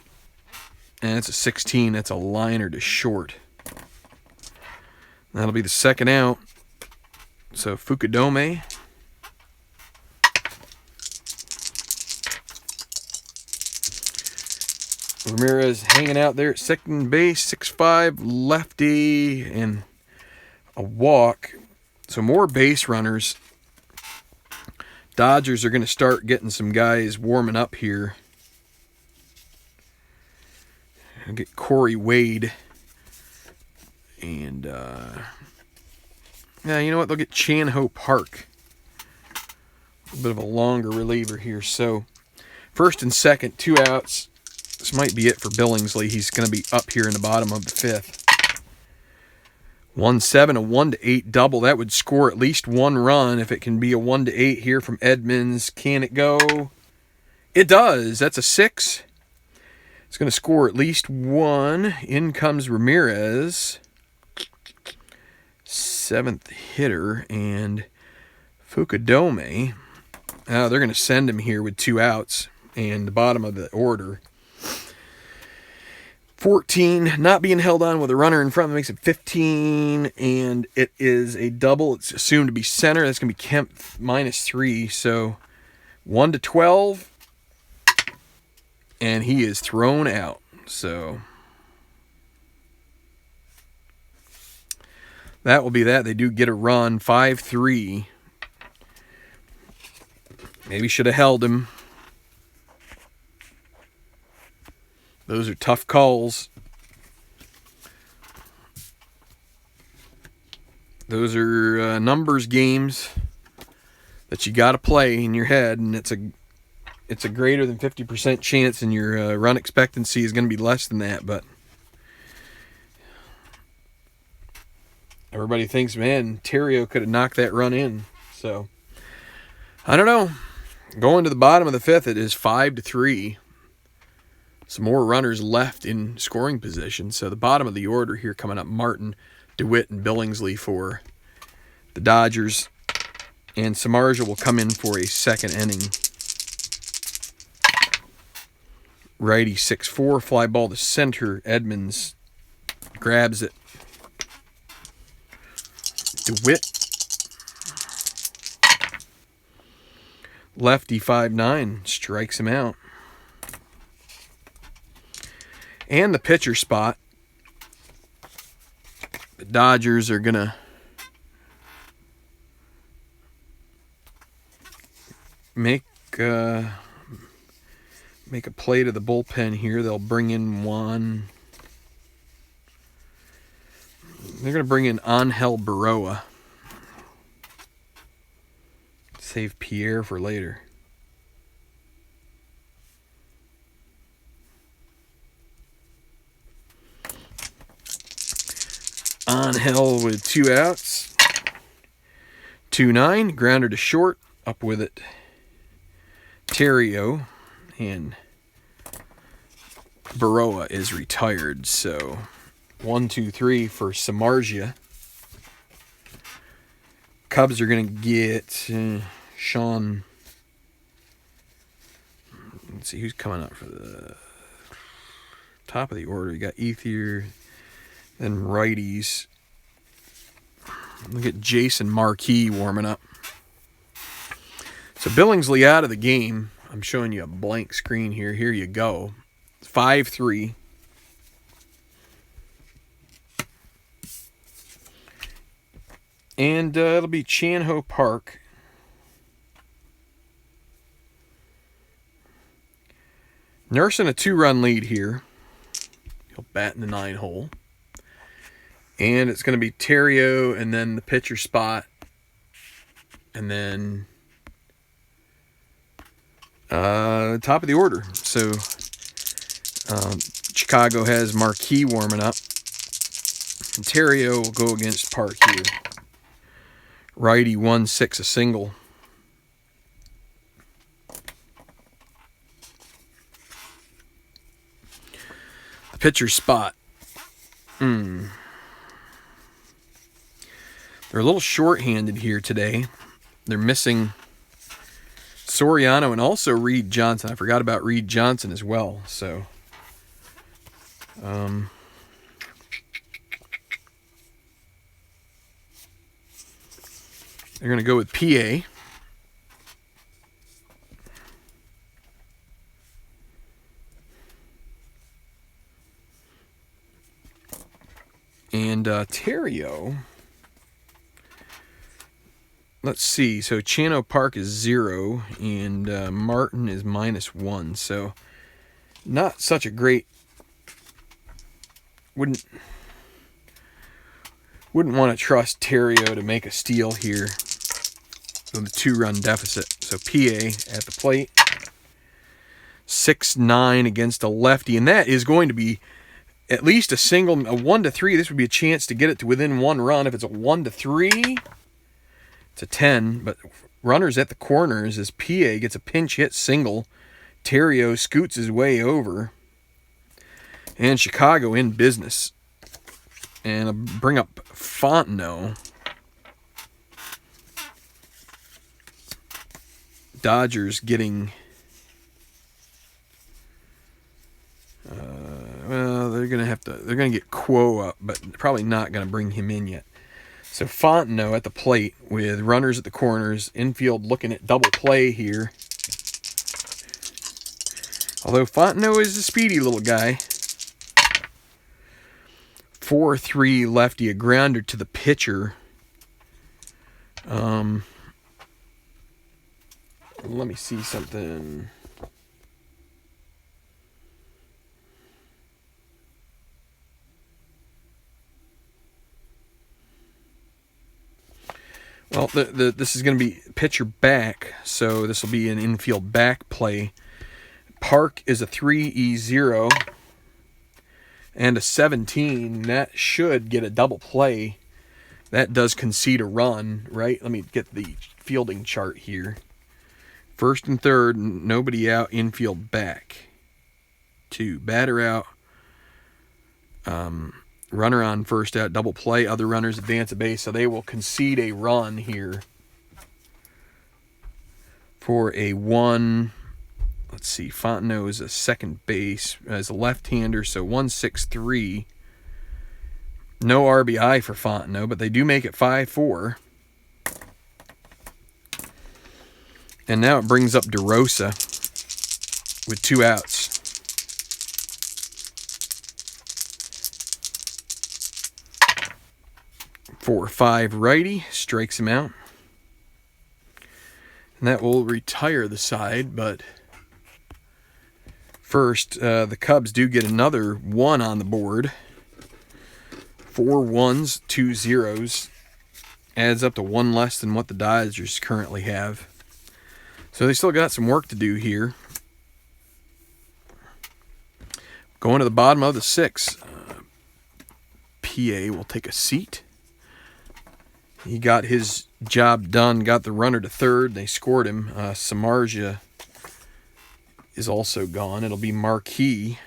and it's a 16. That's a liner to short. That'll be the second out. So Fukudome. Ramirez hanging out there at second base, 6'5", lefty, and a walk. So more base runners. Dodgers are going to start getting some guys warming up here. I'll get Corey Wade. And, yeah, you know what? They'll get Chan-Ho Park. A little bit of a longer reliever here. So, first and second, 2 outs. This might be it for Billingsley. He's going to be up here in the bottom of the 5th. 1-7, a 1-8 double. That would score at least 1 run if it can be a 1-8 here from Edmonds. Can it go? It does. That's a 6. It's going to score at least 1. In comes Ramirez. 7th hitter. And Fukudome. They're going to send him here with 2 outs. And the bottom of the order. 14, not being held on with a runner in front, that makes it 15, and it is a double. It's assumed to be center. That's going to be Kemp -3, so 1-12, and he is thrown out. So that will be that. They do get a run, 5-3. Maybe should have held him. Those are tough calls. Those are numbers games that you got to play in your head, and it's a greater than 50% chance, and your run expectancy is going to be less than that. But everybody thinks, man, Terrio could have knocked that run in. So I don't know. Going to the bottom of the 5th, it is 5-3. Some more runners left in scoring position. So the bottom of the order here coming up, Martin, DeWitt, and Billingsley for the Dodgers. And Samardzija will come in for a second inning. Righty 6-4, fly ball to center. Edmonds grabs it. DeWitt. Lefty 5-9 strikes him out. And the pitcher spot. The Dodgers are going to make a play to the bullpen here. They'll bring in one. They're going to bring in Angel Baroa. Save Pierre for later. Hell with 2 outs. 2-9, grounder to short, up with it. Terrio, and Baroa is retired, so 1-2-3 for Samardzija. Cubs are going to get Sean. Let's see who's coming up for the top of the order. You got Ethier, then righties. Look at Jason Marquis warming up. So Billingsley out of the game. I'm showing you a blank screen here. Here you go. 5-3. And it'll be Chan-Ho Park. Nursing a 2-run lead here. He'll bat in the 9-hole. And it's going to be Terrio and then the pitcher spot. And then top of the order. So Chicago has Marquis warming up. And Terrio will go against Park here. Righty 1-6 a single. The pitcher spot. They're a little short-handed here today. They're missing Soriano and also Reed Johnson. I forgot about Reed Johnson as well. So, they're going to go with PA. And Terrio. Let's see. So Chan-Ho Park is 0 and Martin is -1. So not such a great. Wouldn't want to trust Terrio to make a steal here with a 2-run deficit. So PA at the plate. 6-9 against a lefty, and that is going to be at least a single. A 1-3. This would be a chance to get it to within 1 run. If it's a 1-3. It's a 10, but runners at the corners as PA gets a pinch hit single. Terrio scoots his way over. And Chicago in business. And I'll bring up Fontenot. Dodgers getting... well, they're going to get Quo up, but probably not going to bring him in yet. So Fontenot at the plate with runners at the corners. Infield looking at double play here. Although Fontenot is a speedy little guy. 4-3 lefty, a grounder to the pitcher. Let me see something. Well, this is going to be pitcher back, so this will be an infield back play. Park is a 3-0 and a 17. That should get a double play. That does concede a run, right? Let me get the fielding chart here. First and third, nobody out, infield back. 2, batter out. Runner on first out, double play. Other runners advance a base, so they will concede a run here for a 1. Let's see, Fontenot is a second base as a left-hander, so 1-6-3. No RBI for Fontenot, but they do make it 5-4. And now it brings up DeRosa with 2 outs. 4-5 righty, strikes him out. And that will retire the side, but first, the Cubs do get another 1 on the board. 4 1s, 2 0s. Adds up to 1 less than what the Dodgers currently have. So they still got some work to do here. Going to the bottom of the 6th. PA will take a seat. he got his job done, got the runner to third. They scored him. Samardzija is also gone. It'll be Marquis.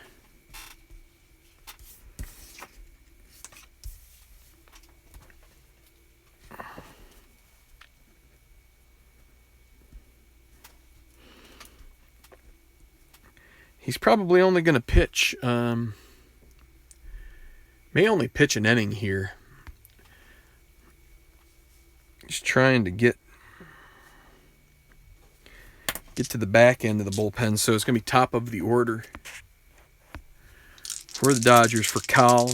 He's probably only going to pitch, may only pitch an inning here. Just trying to get to the back end of the bullpen, so it's going to be top of the order for the Dodgers. For Cal,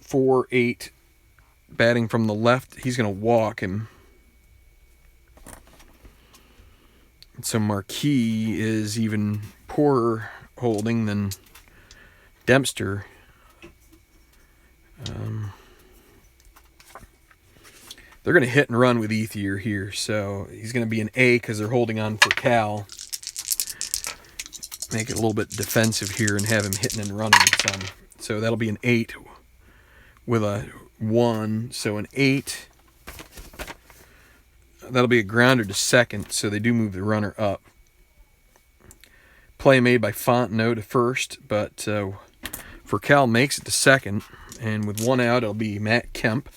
4-8, batting from the left. He's going to walk him. So Marquis is even poorer holding than Dempster. They're going to hit and run with Ethier here, so he's going to be an A because they're holding on for Cal. Make it a little bit defensive here and have him hitting and running some. So that'll be an 8 with a 1, so an 8. That'll be a grounder to second, so they do move the runner up. Play made by Fontenot to first, but for Cal makes it to second, and with 1 out, it'll be Matt Kemp.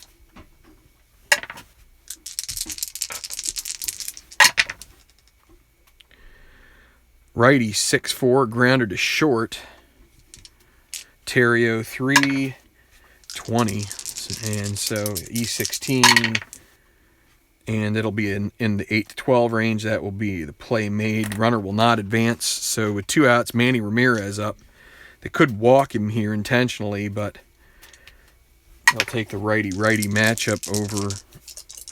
Righty 6-4, grounder to short. Terrio 3-20, and so E16, and it'll be in the 8-12 range. That will be the play made. Runner will not advance. So with 2 outs, Manny Ramirez up. They could walk him here intentionally, but they'll take the righty-righty matchup over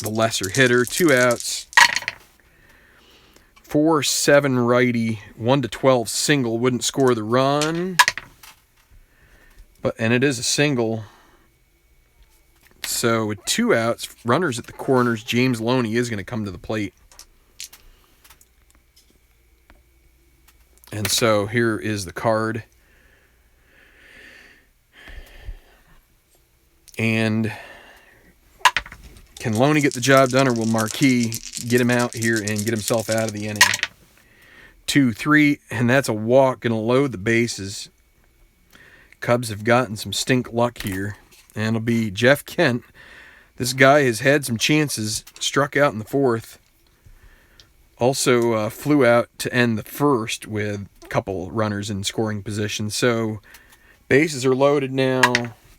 the lesser hitter. 2 outs. 4-7 righty, 1-12 single, wouldn't score the run, and it is a single. So with 2 outs, runners at the corners, James Loney is going to come to the plate. And so here is the card. And can Loney get the job done, or will Marquis get him out here and get himself out of the inning? 2-3, and that's a walk. Going to load the bases. Cubs have gotten some stink luck here. And it'll be Jeff Kent. This guy has had some chances. Struck out in the 4th. Also flew out to end the 1st with a couple runners in scoring position. So bases are loaded now.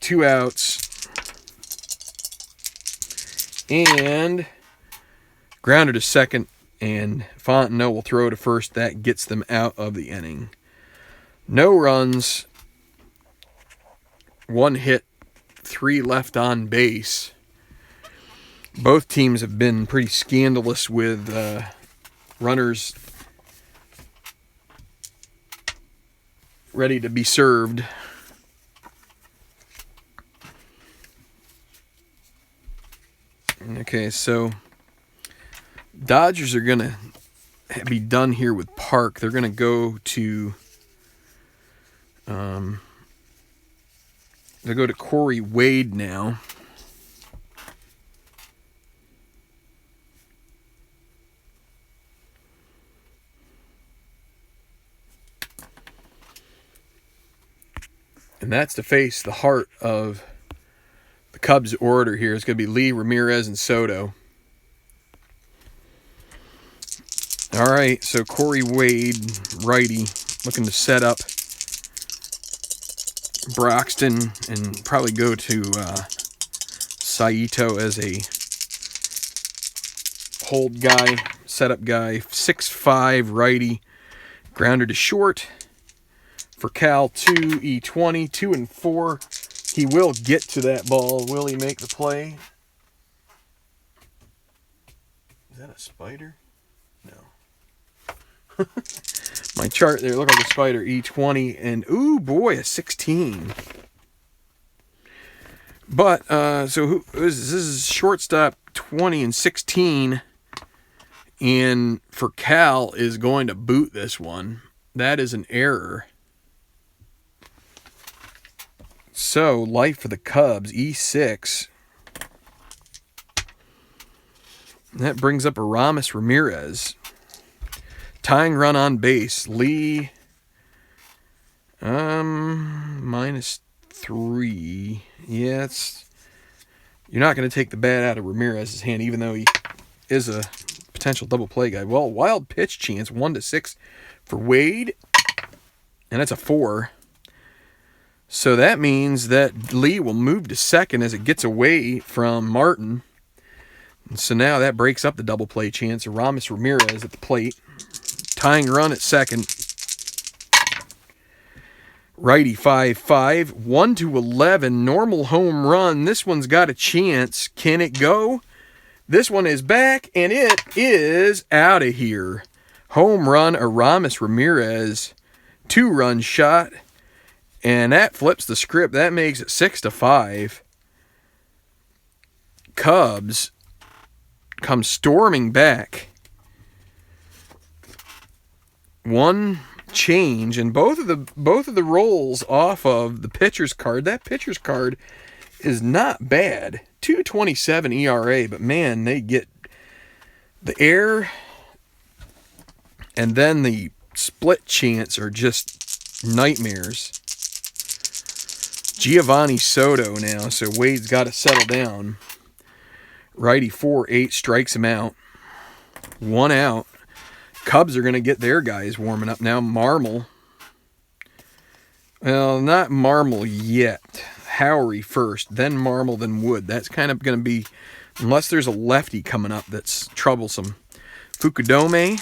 2 outs. And grounder to second, and Fontenot will throw to first. That gets them out of the inning. No runs, 1 hit, 3 left on base. Both teams have been pretty scandalous with runners ready to be served. Okay, so Dodgers are going to be done here with Park. They're going to go to Corey Wade now. And that's to face the heart of the Cubs order here. It's going to be Lee, Ramirez, and Soto. All right, so Corey Wade, righty, looking to set up Broxton and probably go to Saito as a hold guy, setup guy. 6'5", righty, grounder to short. For Cal, 2-E20, 2-4. He will get to that ball. Will he make the play? Is that a spider? No. My chart there looked like a spider. E20 and, ooh, boy, a 16. But, so this is shortstop 20 and 16. And for Cal is going to boot this one. That is an error. So, life for the Cubs, E6. That brings up Aramis Ramirez. Tying run on base. Lee, -3. Yeah, you're not going to take the bat out of Ramirez's hand, even though he is a potential double play guy. Well, wild pitch chance, 1-6 for Wade, and that's a 4. So that means that Lee will move to second as it gets away from Martin. And so now that breaks up the double play chance. Aramis Ramirez at the plate. Tying run at second. Righty 5-5. 1-11. Normal home run. This one's got a chance. Can it go? This one is back, and it is out of here. Home run, Aramis Ramirez. 2-run shot. And that flips the script. That makes it 6-5. Cubs come storming back. One change, and both of the rolls off of the pitcher's card. That pitcher's card is not bad. 2.27 ERA, but man, they get the air and then the split chance are just nightmares. Giovanni Soto now, so Wade's got to settle down. Righty 4-8 strikes him out. 1 out. Cubs are going to get their guys warming up now. Marmol. Well, not Marmol yet. Howery first, then Marmol, then Wood. That's kind of going to be, unless there's a lefty coming up that's troublesome. Fukudome.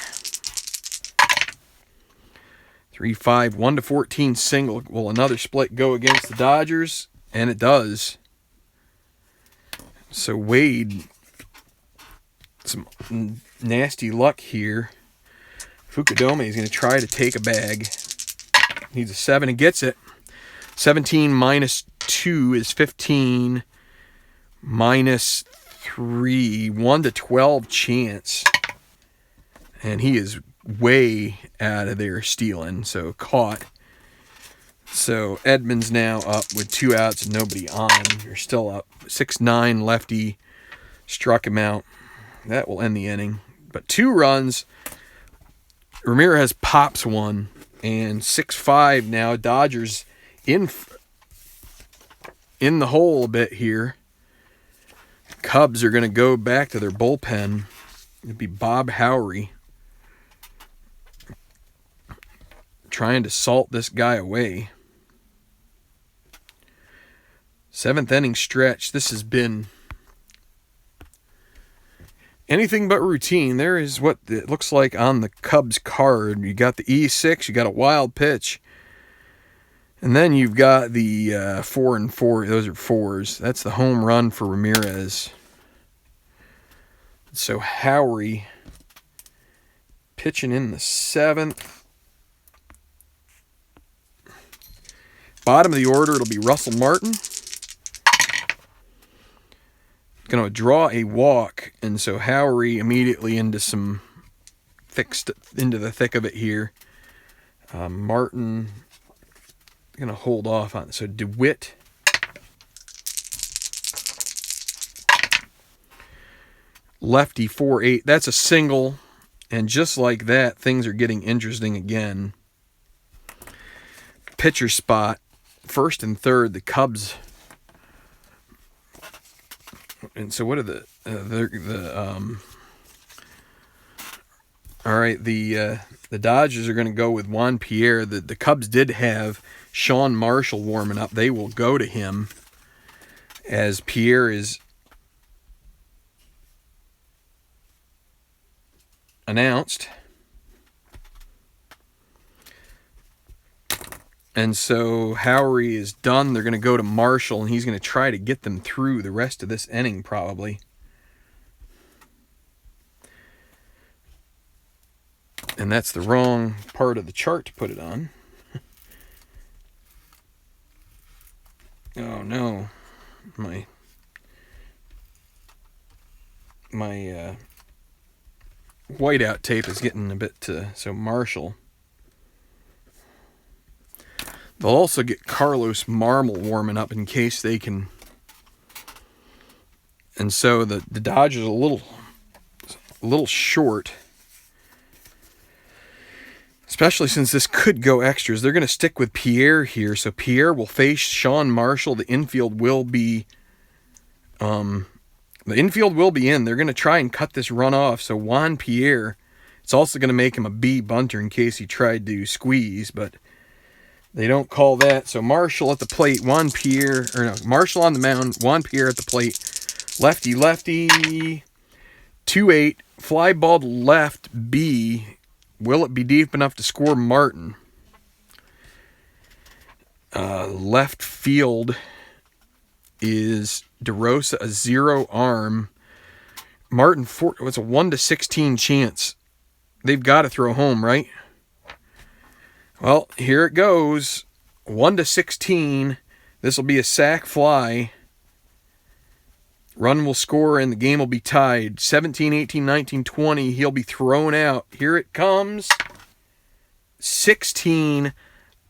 3-5, 1-14 single. Will another split go against the Dodgers? And it does. So Wade, some nasty luck here. Fukudome is going to try to take a bag. Needs a 7 and gets it. 17 -2 is 15. -3. 1-12 chance. And he is way out of there stealing. So caught. So Edmonds now up with 2 outs and nobody on. You're still up. 6-9 lefty. Struck him out. That will end the inning. But 2 runs. Ramirez pops 1. And 6-5 now. Dodgers in the hole a bit here. Cubs are going to go back to their bullpen. It'd be Bob Howery trying to salt this guy away. 7th inning stretch. This has been anything but routine. There is what it looks like on the Cubs card. You got the E6, you got a wild pitch. And then you've got the 4 and 4. Those are 4s. That's the home run for Ramirez. So Howery pitching in the 7th. Bottom of the order, it'll be Russell Martin. Going to draw a walk, and so Howery immediately into the thick of it here. Martin going to hold off on it. So DeWitt. Lefty 4-8. That's a single. And just like that, things are getting interesting again. Pitcher spot. 1st and 3rd, the Cubs. And so what are the all right, the Dodgers are going to go with Juan Pierre. The Cubs did have Sean Marshall warming up. They will go to him as Pierre is announced. And so Howery is done. They're going to go to Marshall, and he's going to try to get them through the rest of this inning probably. And that's the wrong part of the chart to put it on. Oh no. My whiteout tape is getting a bit so Marshall. They'll also get Carlos Marmol warming up in case they can. And so the Dodgers are a little a little short. Especially since this could go extras. They're going to stick with Pierre here. So Pierre will face Sean Marshall. The infield will be in. They're going to try and cut this run off. So Juan Pierre, it's also going to make him a B bunter in case he tried to squeeze, but they don't call that. So Marshall at the plate, Marshall on the mound, Juan Pierre at the plate. Lefty, lefty, 2-8, fly ball to left, B. Will it be deep enough to score Martin? Left field is DeRosa, a 0 arm. Martin, it's a 1-16 chance. They've got to throw home, right? Well, here it goes. 1-16. This will be a sac fly. Run will score and the game will be tied. 17, 18, 19, 20. He'll be thrown out. Here it comes. 16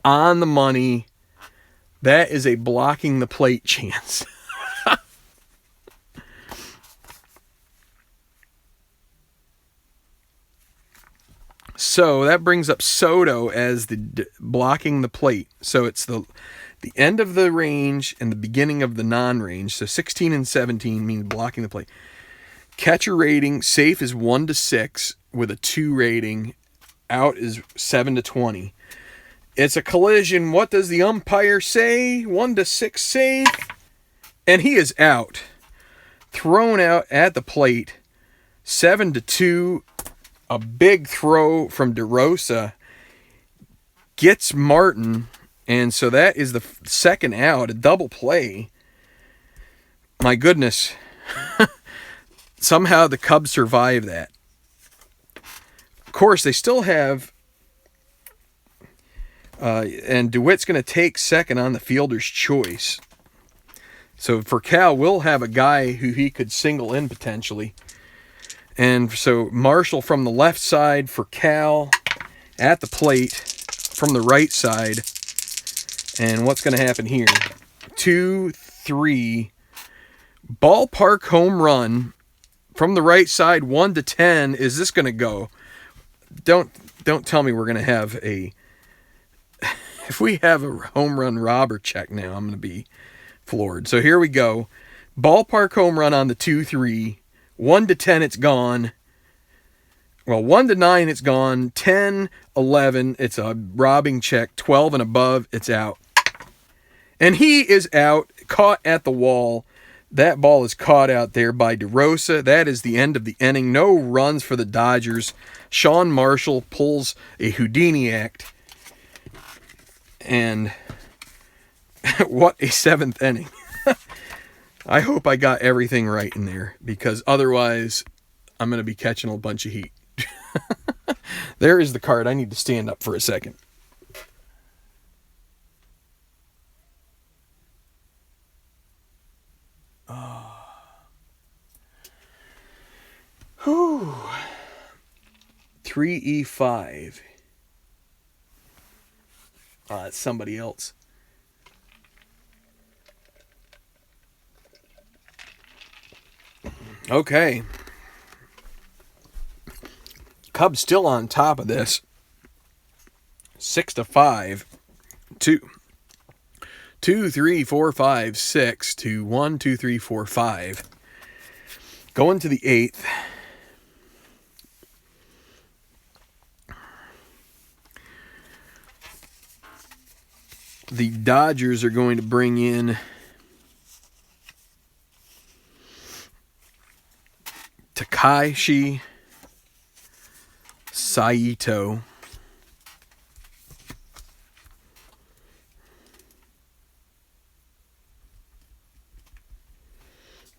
on the money. That is a blocking the plate chance. So that brings up Soto as the blocking the plate. So it's the end of the range and the beginning of the non-range. So 16 and 17 means blocking the plate. Catcher rating, safe is 1-6 with a 2 rating. Out is 7-20. It's a collision. What does the umpire say? 1-6 safe. And he is out. Thrown out at the plate. 7-2. A big throw from DeRosa. Gets Martin. And so that is the second out, a double play. My goodness. Somehow the Cubs survive that. Of course, they still have... and DeWitt's going to take second on the fielder's choice. So for Cal, we'll have a guy who he could single in potentially. And so Marshall from the left side for Cal at the plate from the right side. And what's going to happen here? 2-3. Ballpark home run from the right side, 1-10. Is this going to go? Don't tell me we're going to have a... If we have a home run robber check now, I'm going to be floored. So here we go. Ballpark home run on the 2-3. 1-10, it's gone. Well, 1-9, it's gone. 10, 11, it's a robbing check. 12 and above, it's out. And he is out, caught at the wall. That ball is caught out there by DeRosa. That is the end of the inning. No runs for the Dodgers. Sean Marshall pulls a Houdini act. And what a seventh inning. I hope I got everything right in there, because otherwise I'm going to be catching a bunch of heat. There is the card. I need to stand up for a second. Whew. 3E5. That's somebody else. Okay. Cubs still on top of this. 6-5. 2, 3, 4, 5, 6 to 1, 2, 3, 4, 5. Going to the 8th. The Dodgers are going to bring in Takashi Saito.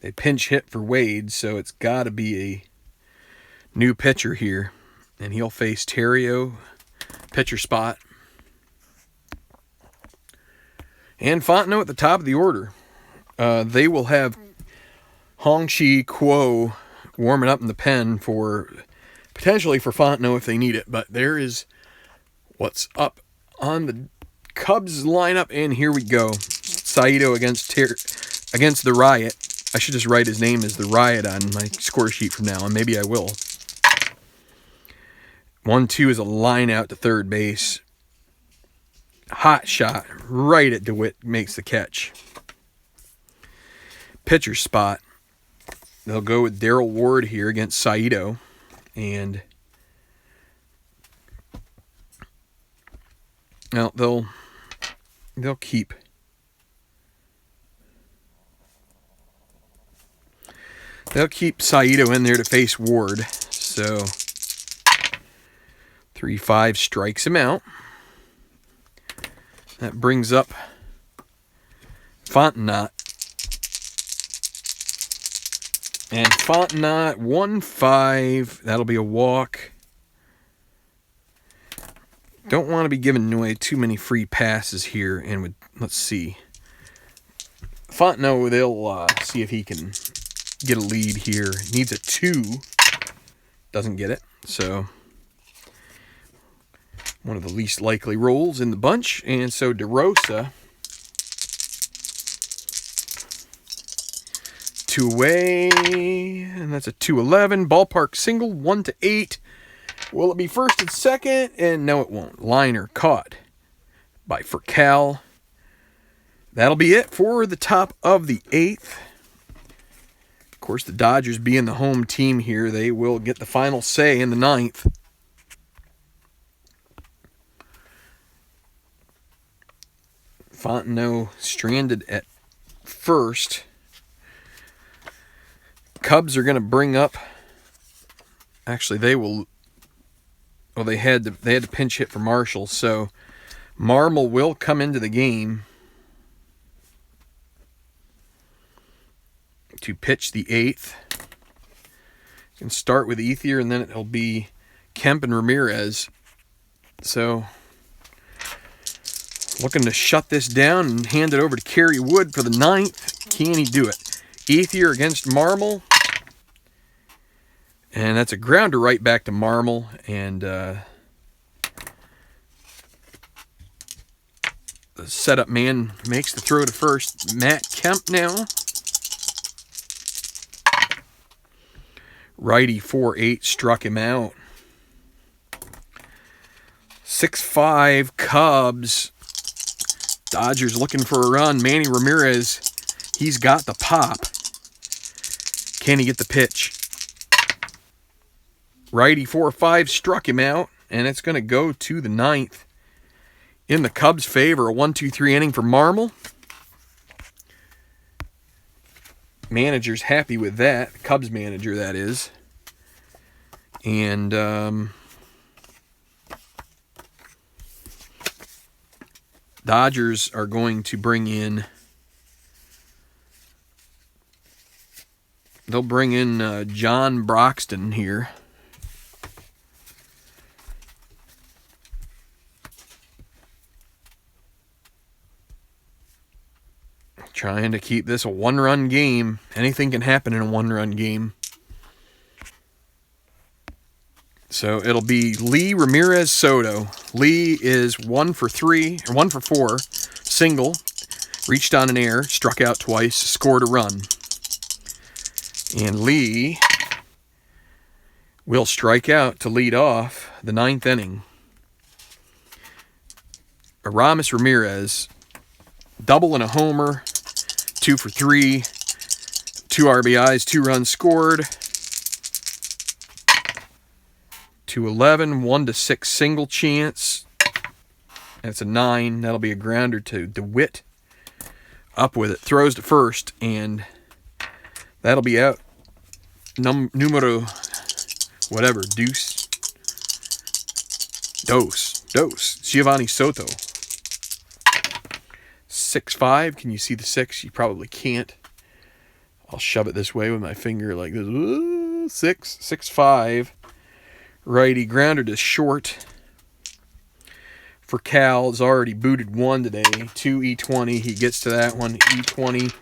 They pinch hit for Wade, so it's got to be a new pitcher here. And he'll face Terrio, pitcher spot. And Fontenot at the top of the order. They will have Hong-Chi Kuo warming up in the pen for potentially for Fontenot if they need it. But there is what's up on the Cubs lineup, and here we go. Saito against the Riot. I should just write his name as the Riot on my score sheet from now on. Maybe I will. 1-2 is a line out to third base. Hot shot right at DeWitt, makes the catch. Pitcher spot. They'll go with Darrell Ward here against Saito. And now they'll keep Saito in there to face Ward. So 3-5 strikes him out. That brings up Fontenot. And Fontenot, 1-5. That'll be a walk. Don't want to be giving away too many free passes here. And let's see. Fontenot, they'll see if he can get a lead here. Needs a 2. Doesn't get it. So one of the least likely rolls in the bunch. And so DeRosa, 2 away, and that's a 2-11. Ballpark single, 1-8. Will it be first and second? And no, it won't. Liner caught by Furcal. That'll be it for the top of the 8th. Of course, the Dodgers being the home team here, they will get the final say in the 9th. Fontenot stranded at first. Cubs are going to bring up. Actually, they will. Well, they had to pinch hit for Marshall, so Marmol will come into the game to pitch the 8th. You can start with Ethier, and then it'll be Kemp and Ramirez. So, looking to shut this down and hand it over to Kerry Wood for the 9th. Can he do it? Ethier against Marmol. And that's a grounder right back to Marmol. And the setup man makes the throw to first. Matt Kemp now. Righty 4-8 struck him out. 6-5 Cubs. Dodgers looking for a run. Manny Ramirez, he's got the pop. Can he get the pitch? Righty 4-5 struck him out, and it's going to go to the 9th. In the Cubs' favor, a 1-2-3 inning for Marmol. Manager's happy with that. The Cubs manager, that is. And Dodgers are going to bring in. They'll bring in John Broxton here. Trying to keep this a one-run game. Anything can happen in a one-run game. So it'll be Lee, Ramirez, Soto. Lee is 1 for 4. Single. Reached on an error. Struck out twice. Scored a run. And Lee will strike out to lead off the 9th inning. Aramis Ramirez. Double and a homer. 2 for 3. 2 RBIs. 2 runs scored. 2-11. 1-6 single chance. That's a 9. That'll be a grounder to DeWitt. Up with it. Throws to first. And that'll be out. Numero whatever. Deuce. Giovanni Soto. 6-5. Can you see the 6? You probably can't. I'll shove it this way with my finger like this. 6-5. Righty grounder to short. For Cal's already booted 1 today. 2 E20. He gets to that one. E20.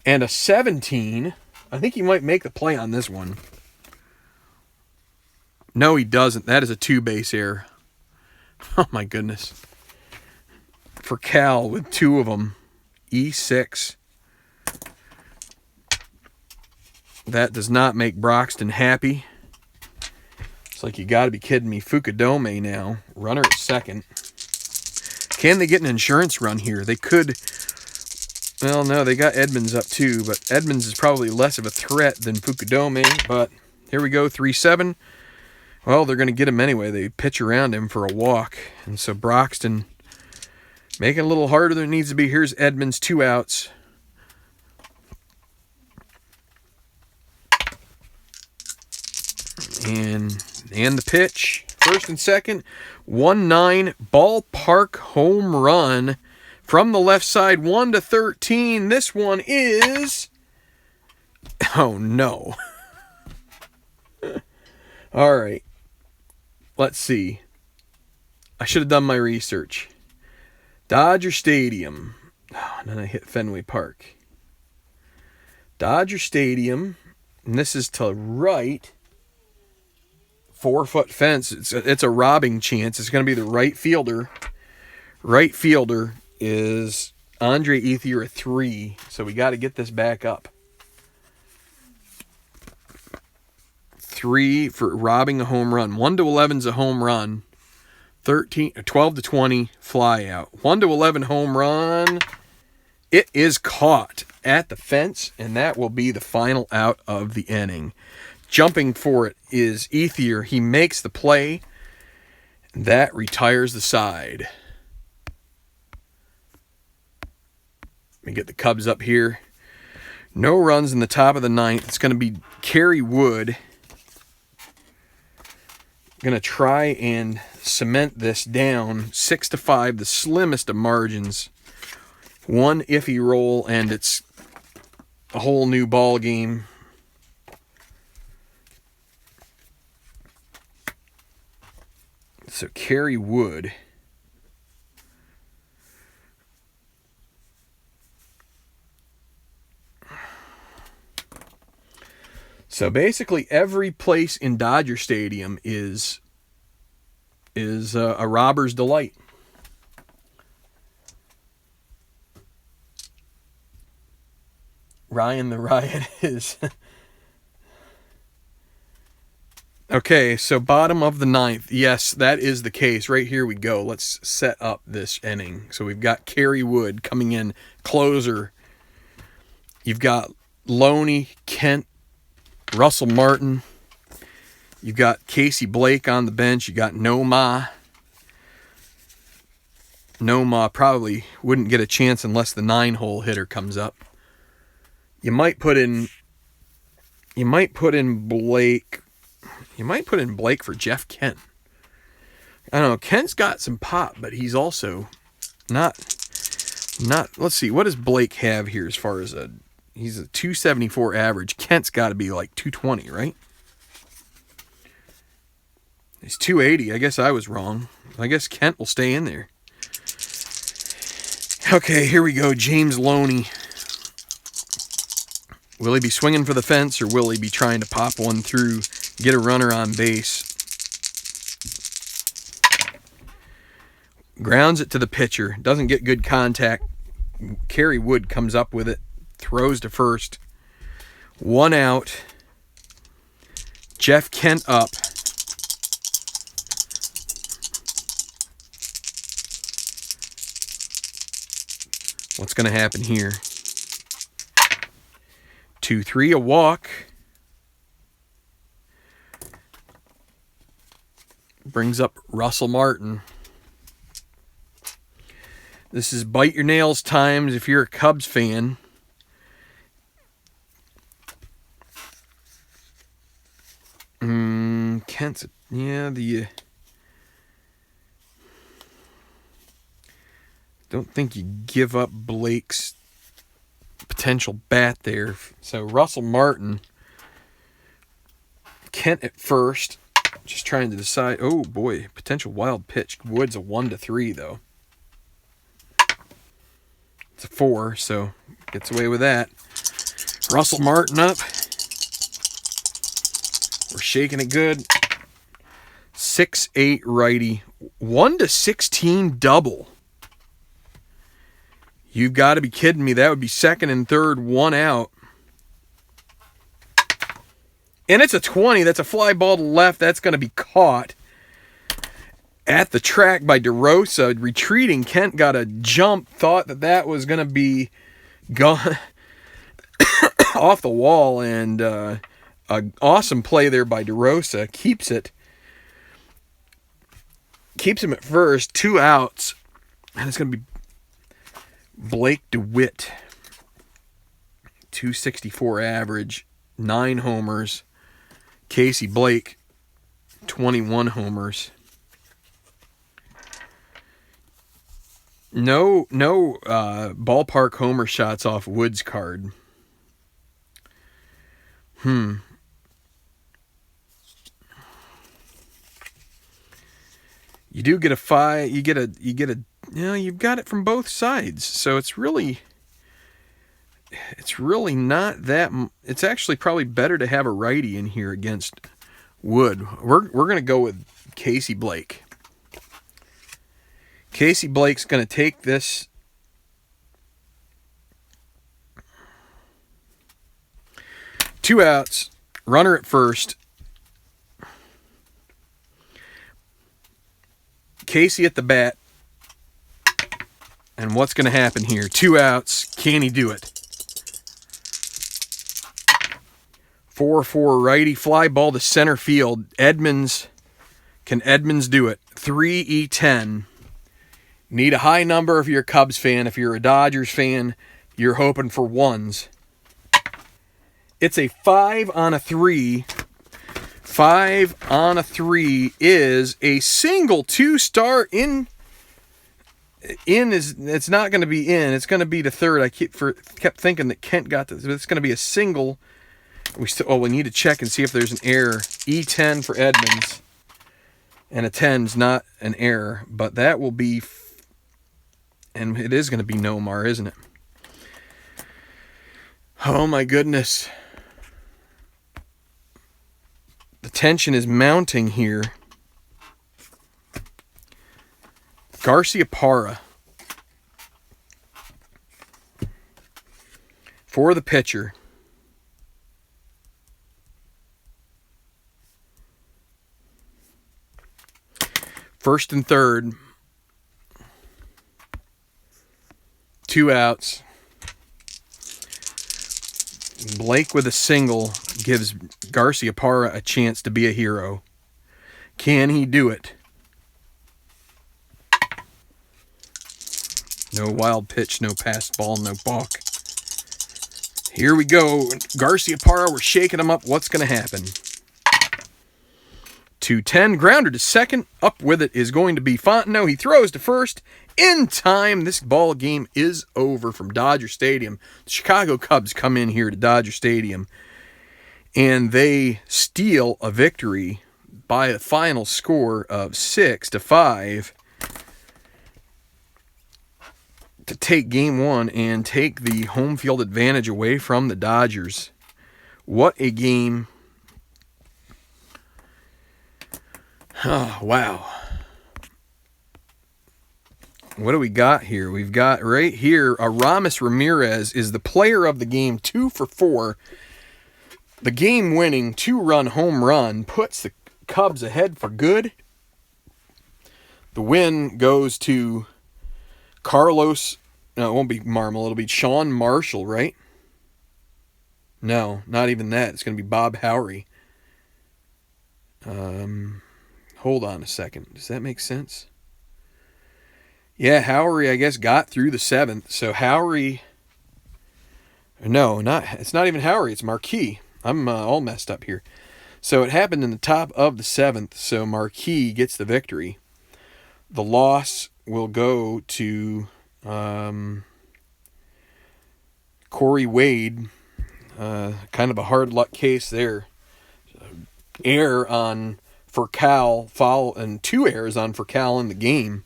And a 17. I think he might make the play on this one. No, he doesn't. That is a 2-base error. Oh, my goodness. For Cal with 2 of them. E6. That does not make Broxton happy. like you got to be kidding me. Fukudome now. Runner at second. Can they get an insurance run here? They could. Well, no, they got Edmonds up too, but Edmonds is probably less of a threat than Fukudome. But here we go, 3-7. Well, they're going to get him anyway. They pitch around him for a walk. And so Broxton making it a little harder than it needs to be. Here's Edmonds, 2 outs. And the pitch. First and second. 1-9 ballpark home run from the left side. 1-13. This one is... Oh, no. All right. Let's see. I should have done my research. Dodger Stadium. Oh, and then I hit Fenway Park. Dodger Stadium. And this is to right. 4-foot fence. It's a robbing chance. It's going to be the right fielder. Right fielder is Andre Ethier at 3. So we got to get this back up. 3 for robbing a home run. 1-11 is a home run. 12-20 fly out. 1-11 home run. It is caught at the fence, and that will be the final out of the inning. Jumping for it is Ethier. He makes the play. That retires the side. Let me get the Cubs up here. No runs in the top of the 9th. It's going to be Kerry Wood. Going to try and cement this down. 6-5, the slimmest of margins. One iffy roll, and it's a whole new ball game. So Kerry Wood. So basically every place in Dodger Stadium is a robber's delight. Ryan the Riot is... Okay, so bottom of the 9th. Yes, that is the case. Right here we go. Let's set up this inning. So we've got Kerry Wood coming in, closer. You've got Loney, Kent, Russell Martin. You've got Casey Blake on the bench. You got Noma. Noma probably wouldn't get a chance unless the 9-hole hitter comes up. You might put in Blake. You might put in Blake for Jeff Kent. I don't know. Kent's got some pop, but he's also not. Let's see. What does Blake have here as far as he's a 274 average. Kent's got to be like 220, right? He's 280. I guess I was wrong. I guess Kent will stay in there. Okay, here we go. James Loney. Will he be swinging for the fence, or will he be trying to pop one through, get a runner on base? Grounds it to the pitcher. Doesn't get good contact. Kerry Wood comes up with it. Throws to first. 1 out. Jeff Kent up. What's going to happen here? 2-3, a walk. Brings up Russell Martin. This is bite your nails times if you're a Cubs fan. Kent's, don't think you give up Blake's potential bat there. So Russell Martin, Kent at first, just trying to decide. Oh boy, potential wild pitch. Wood's a 1-3 though. It's a 4, so gets away with that. Russell Martin up. We're shaking it good. 6-8 righty. 1-16 double. You've got to be kidding me. That would be second and third, 1 out. And it's a 20. That's a fly ball to left. That's going to be caught at the track by DeRosa. Retreating, Kent got a jump, thought that was going to be gone off the wall, and an awesome play there by DeRosa. Keeps him at first, 2 outs, and it's going to be Blake DeWitt, 264 average, 9 homers. Casey Blake, 21 homers. No ballpark homer shots off Wood's card. You do get a 5. You get a. You've got it from both sides. So it's really not that. It's actually probably better to have a righty in here against Wood. We're gonna go with Casey Blake. Casey Blake's gonna take this. Two outs, runner at first. Casey at the bat. And what's going to happen here? 2 outs. Can he do it? 4-4 righty fly ball to center field. Edmonds. Can Edmonds do it? 3E10. Need a high number if you're a Cubs fan. If you're a Dodgers fan, you're hoping for ones. It's a 5 on a 3. 5 on a 3 is a single 2-star in is. It's not going to be in. It's going to be to third. I kept thinking that Kent got this, but it's going to be a single. We need to check and see if there's an error. E10 for Edmonds, and a 10's not an error, but that will be, and it is going to be Nomar, isn't it? Oh my goodness. The tension is mounting here. Garcia Parra for the pitcher. First and third. 2 outs. Blake with a single gives Garcia Parra a chance to be a hero. Can he do it? No wild pitch, no passed ball, no balk. Here we go. Garcia Parra, we're shaking him up. What's going to happen? 2-10, grounder to second. Up with it is going to be Fontenot. He throws to first. In time, this ball game is over from Dodger Stadium. The Chicago Cubs come in here to Dodger Stadium, and they steal a victory by a final score of 6-5 to take Game 1 and take the home field advantage away from the Dodgers. What a game. Oh, wow. What do we got here? We've got right here, Aramis Ramirez is the player of the game, 2 for 4. The game-winning 2-run home run puts the Cubs ahead for good. The win goes to Carlos. No, it won't be Marmol. It'll be Sean Marshall, right? No, not even that. It's going to be Bob Howry. Hold on a second. Does that make sense? Yeah, Howry, I guess, got through the 7th. So Howry... No, it's not even Howry. It's Marquis. I'm all messed up here. So it happened in the top of the 7th. So Marquis gets the victory. The loss will go to Corey Wade. Kind of a hard luck case there. Error on Furcal, and 2 errors on Furcal in the game.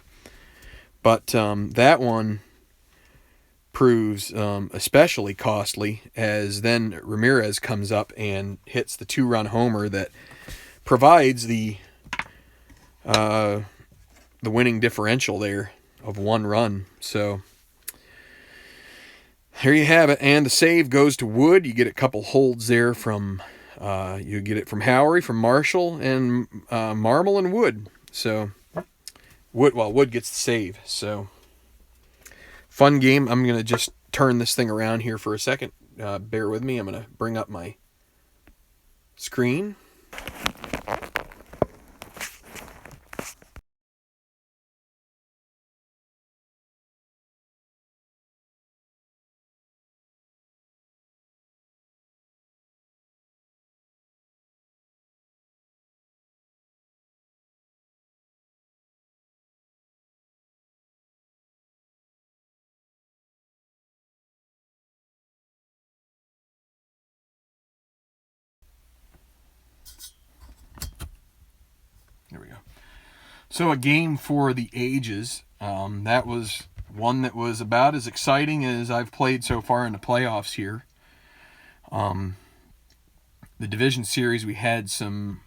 But that one proves especially costly, as then Ramirez comes up and hits the 2-run homer that provides the winning differential there of 1 run. So here you have it. And the save goes to Wood. You get a couple holds there from You get it from Howery, from Marshall, and Marble and Wood. So Wood gets the save. So fun game. I'm gonna just turn this thing around here for a second. Bear with me. I'm gonna bring up my screen. There we go. So a game for the ages. That was one that was about as exciting as I've played so far in the playoffs here. The division series, we had some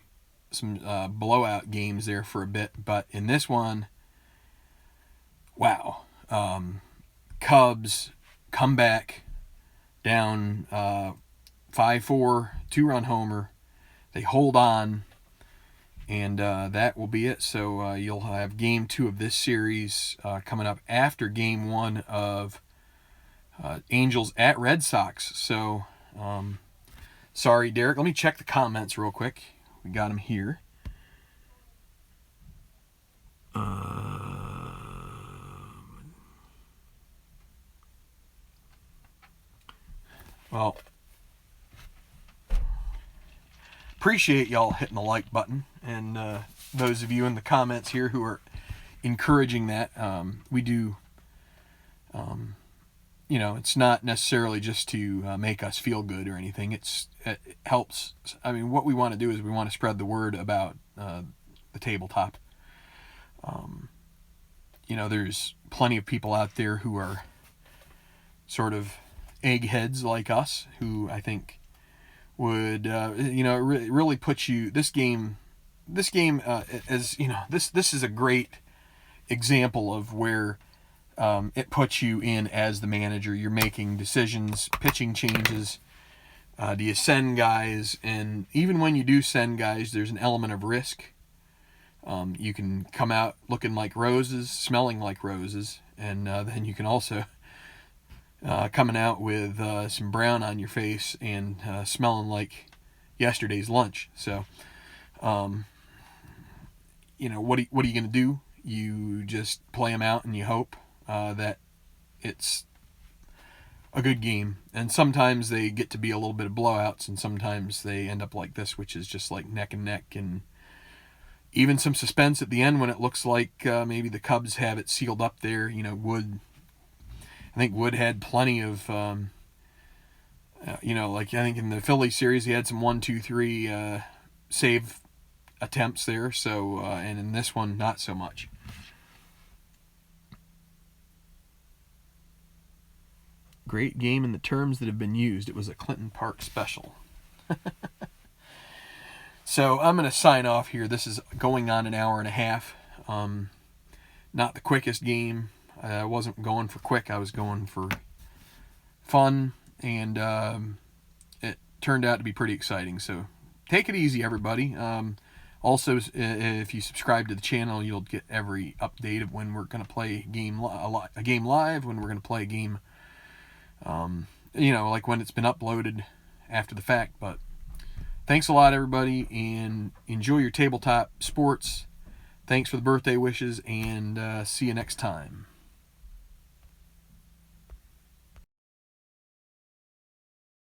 blowout games there for a bit, but in this one, wow. Cubs come back down 5-4, 2-run homer. They hold on, and that will be it. So you'll have game 2 of this series coming up after game 1 of Angels at Red Sox. So sorry, Derek. Let me check the comments real quick. We got them here. Well, appreciate y'all hitting the like button, and those of you in the comments here who are encouraging that. We do, it's not necessarily just to make us feel good or anything. It helps. I mean, what we want to do is we want to spread the word about the tabletop. There's plenty of people out there who are sort of eggheads like us, who I think would really put you, this game this is a great example of where it puts you in as the manager. You're making decisions, pitching changes. Do you send guys? And even when you do send guys, there's an element of risk. You can come out looking like roses, smelling like roses, and then you can also coming out with some brown on your face and smelling like yesterday's lunch. So, what are you going to do? You just play them out and you hope that it's a good game. And sometimes they get to be a little bit of blowouts, and sometimes they end up like this, which is just like neck and neck, and even some suspense at the end when it looks like maybe the Cubs have it sealed up there. I think Wood had plenty of, like I think in the Philly series he had some 1, 2, 3 save attempts there. So, and in this one, not so much. Great game in the terms that have been used. It was a Clinton Park special. So I'm going to sign off here. This is going on an hour and a half. Not the quickest game. I wasn't going for quick. I was going for fun, and it turned out to be pretty exciting. So take it easy, everybody. Also, if you subscribe to the channel, you'll get every update of when we're going to play a game live, when we're going to play a game, like when it's been uploaded after the fact. But thanks a lot, everybody, and enjoy your tabletop sports. Thanks for the birthday wishes, and see you next time.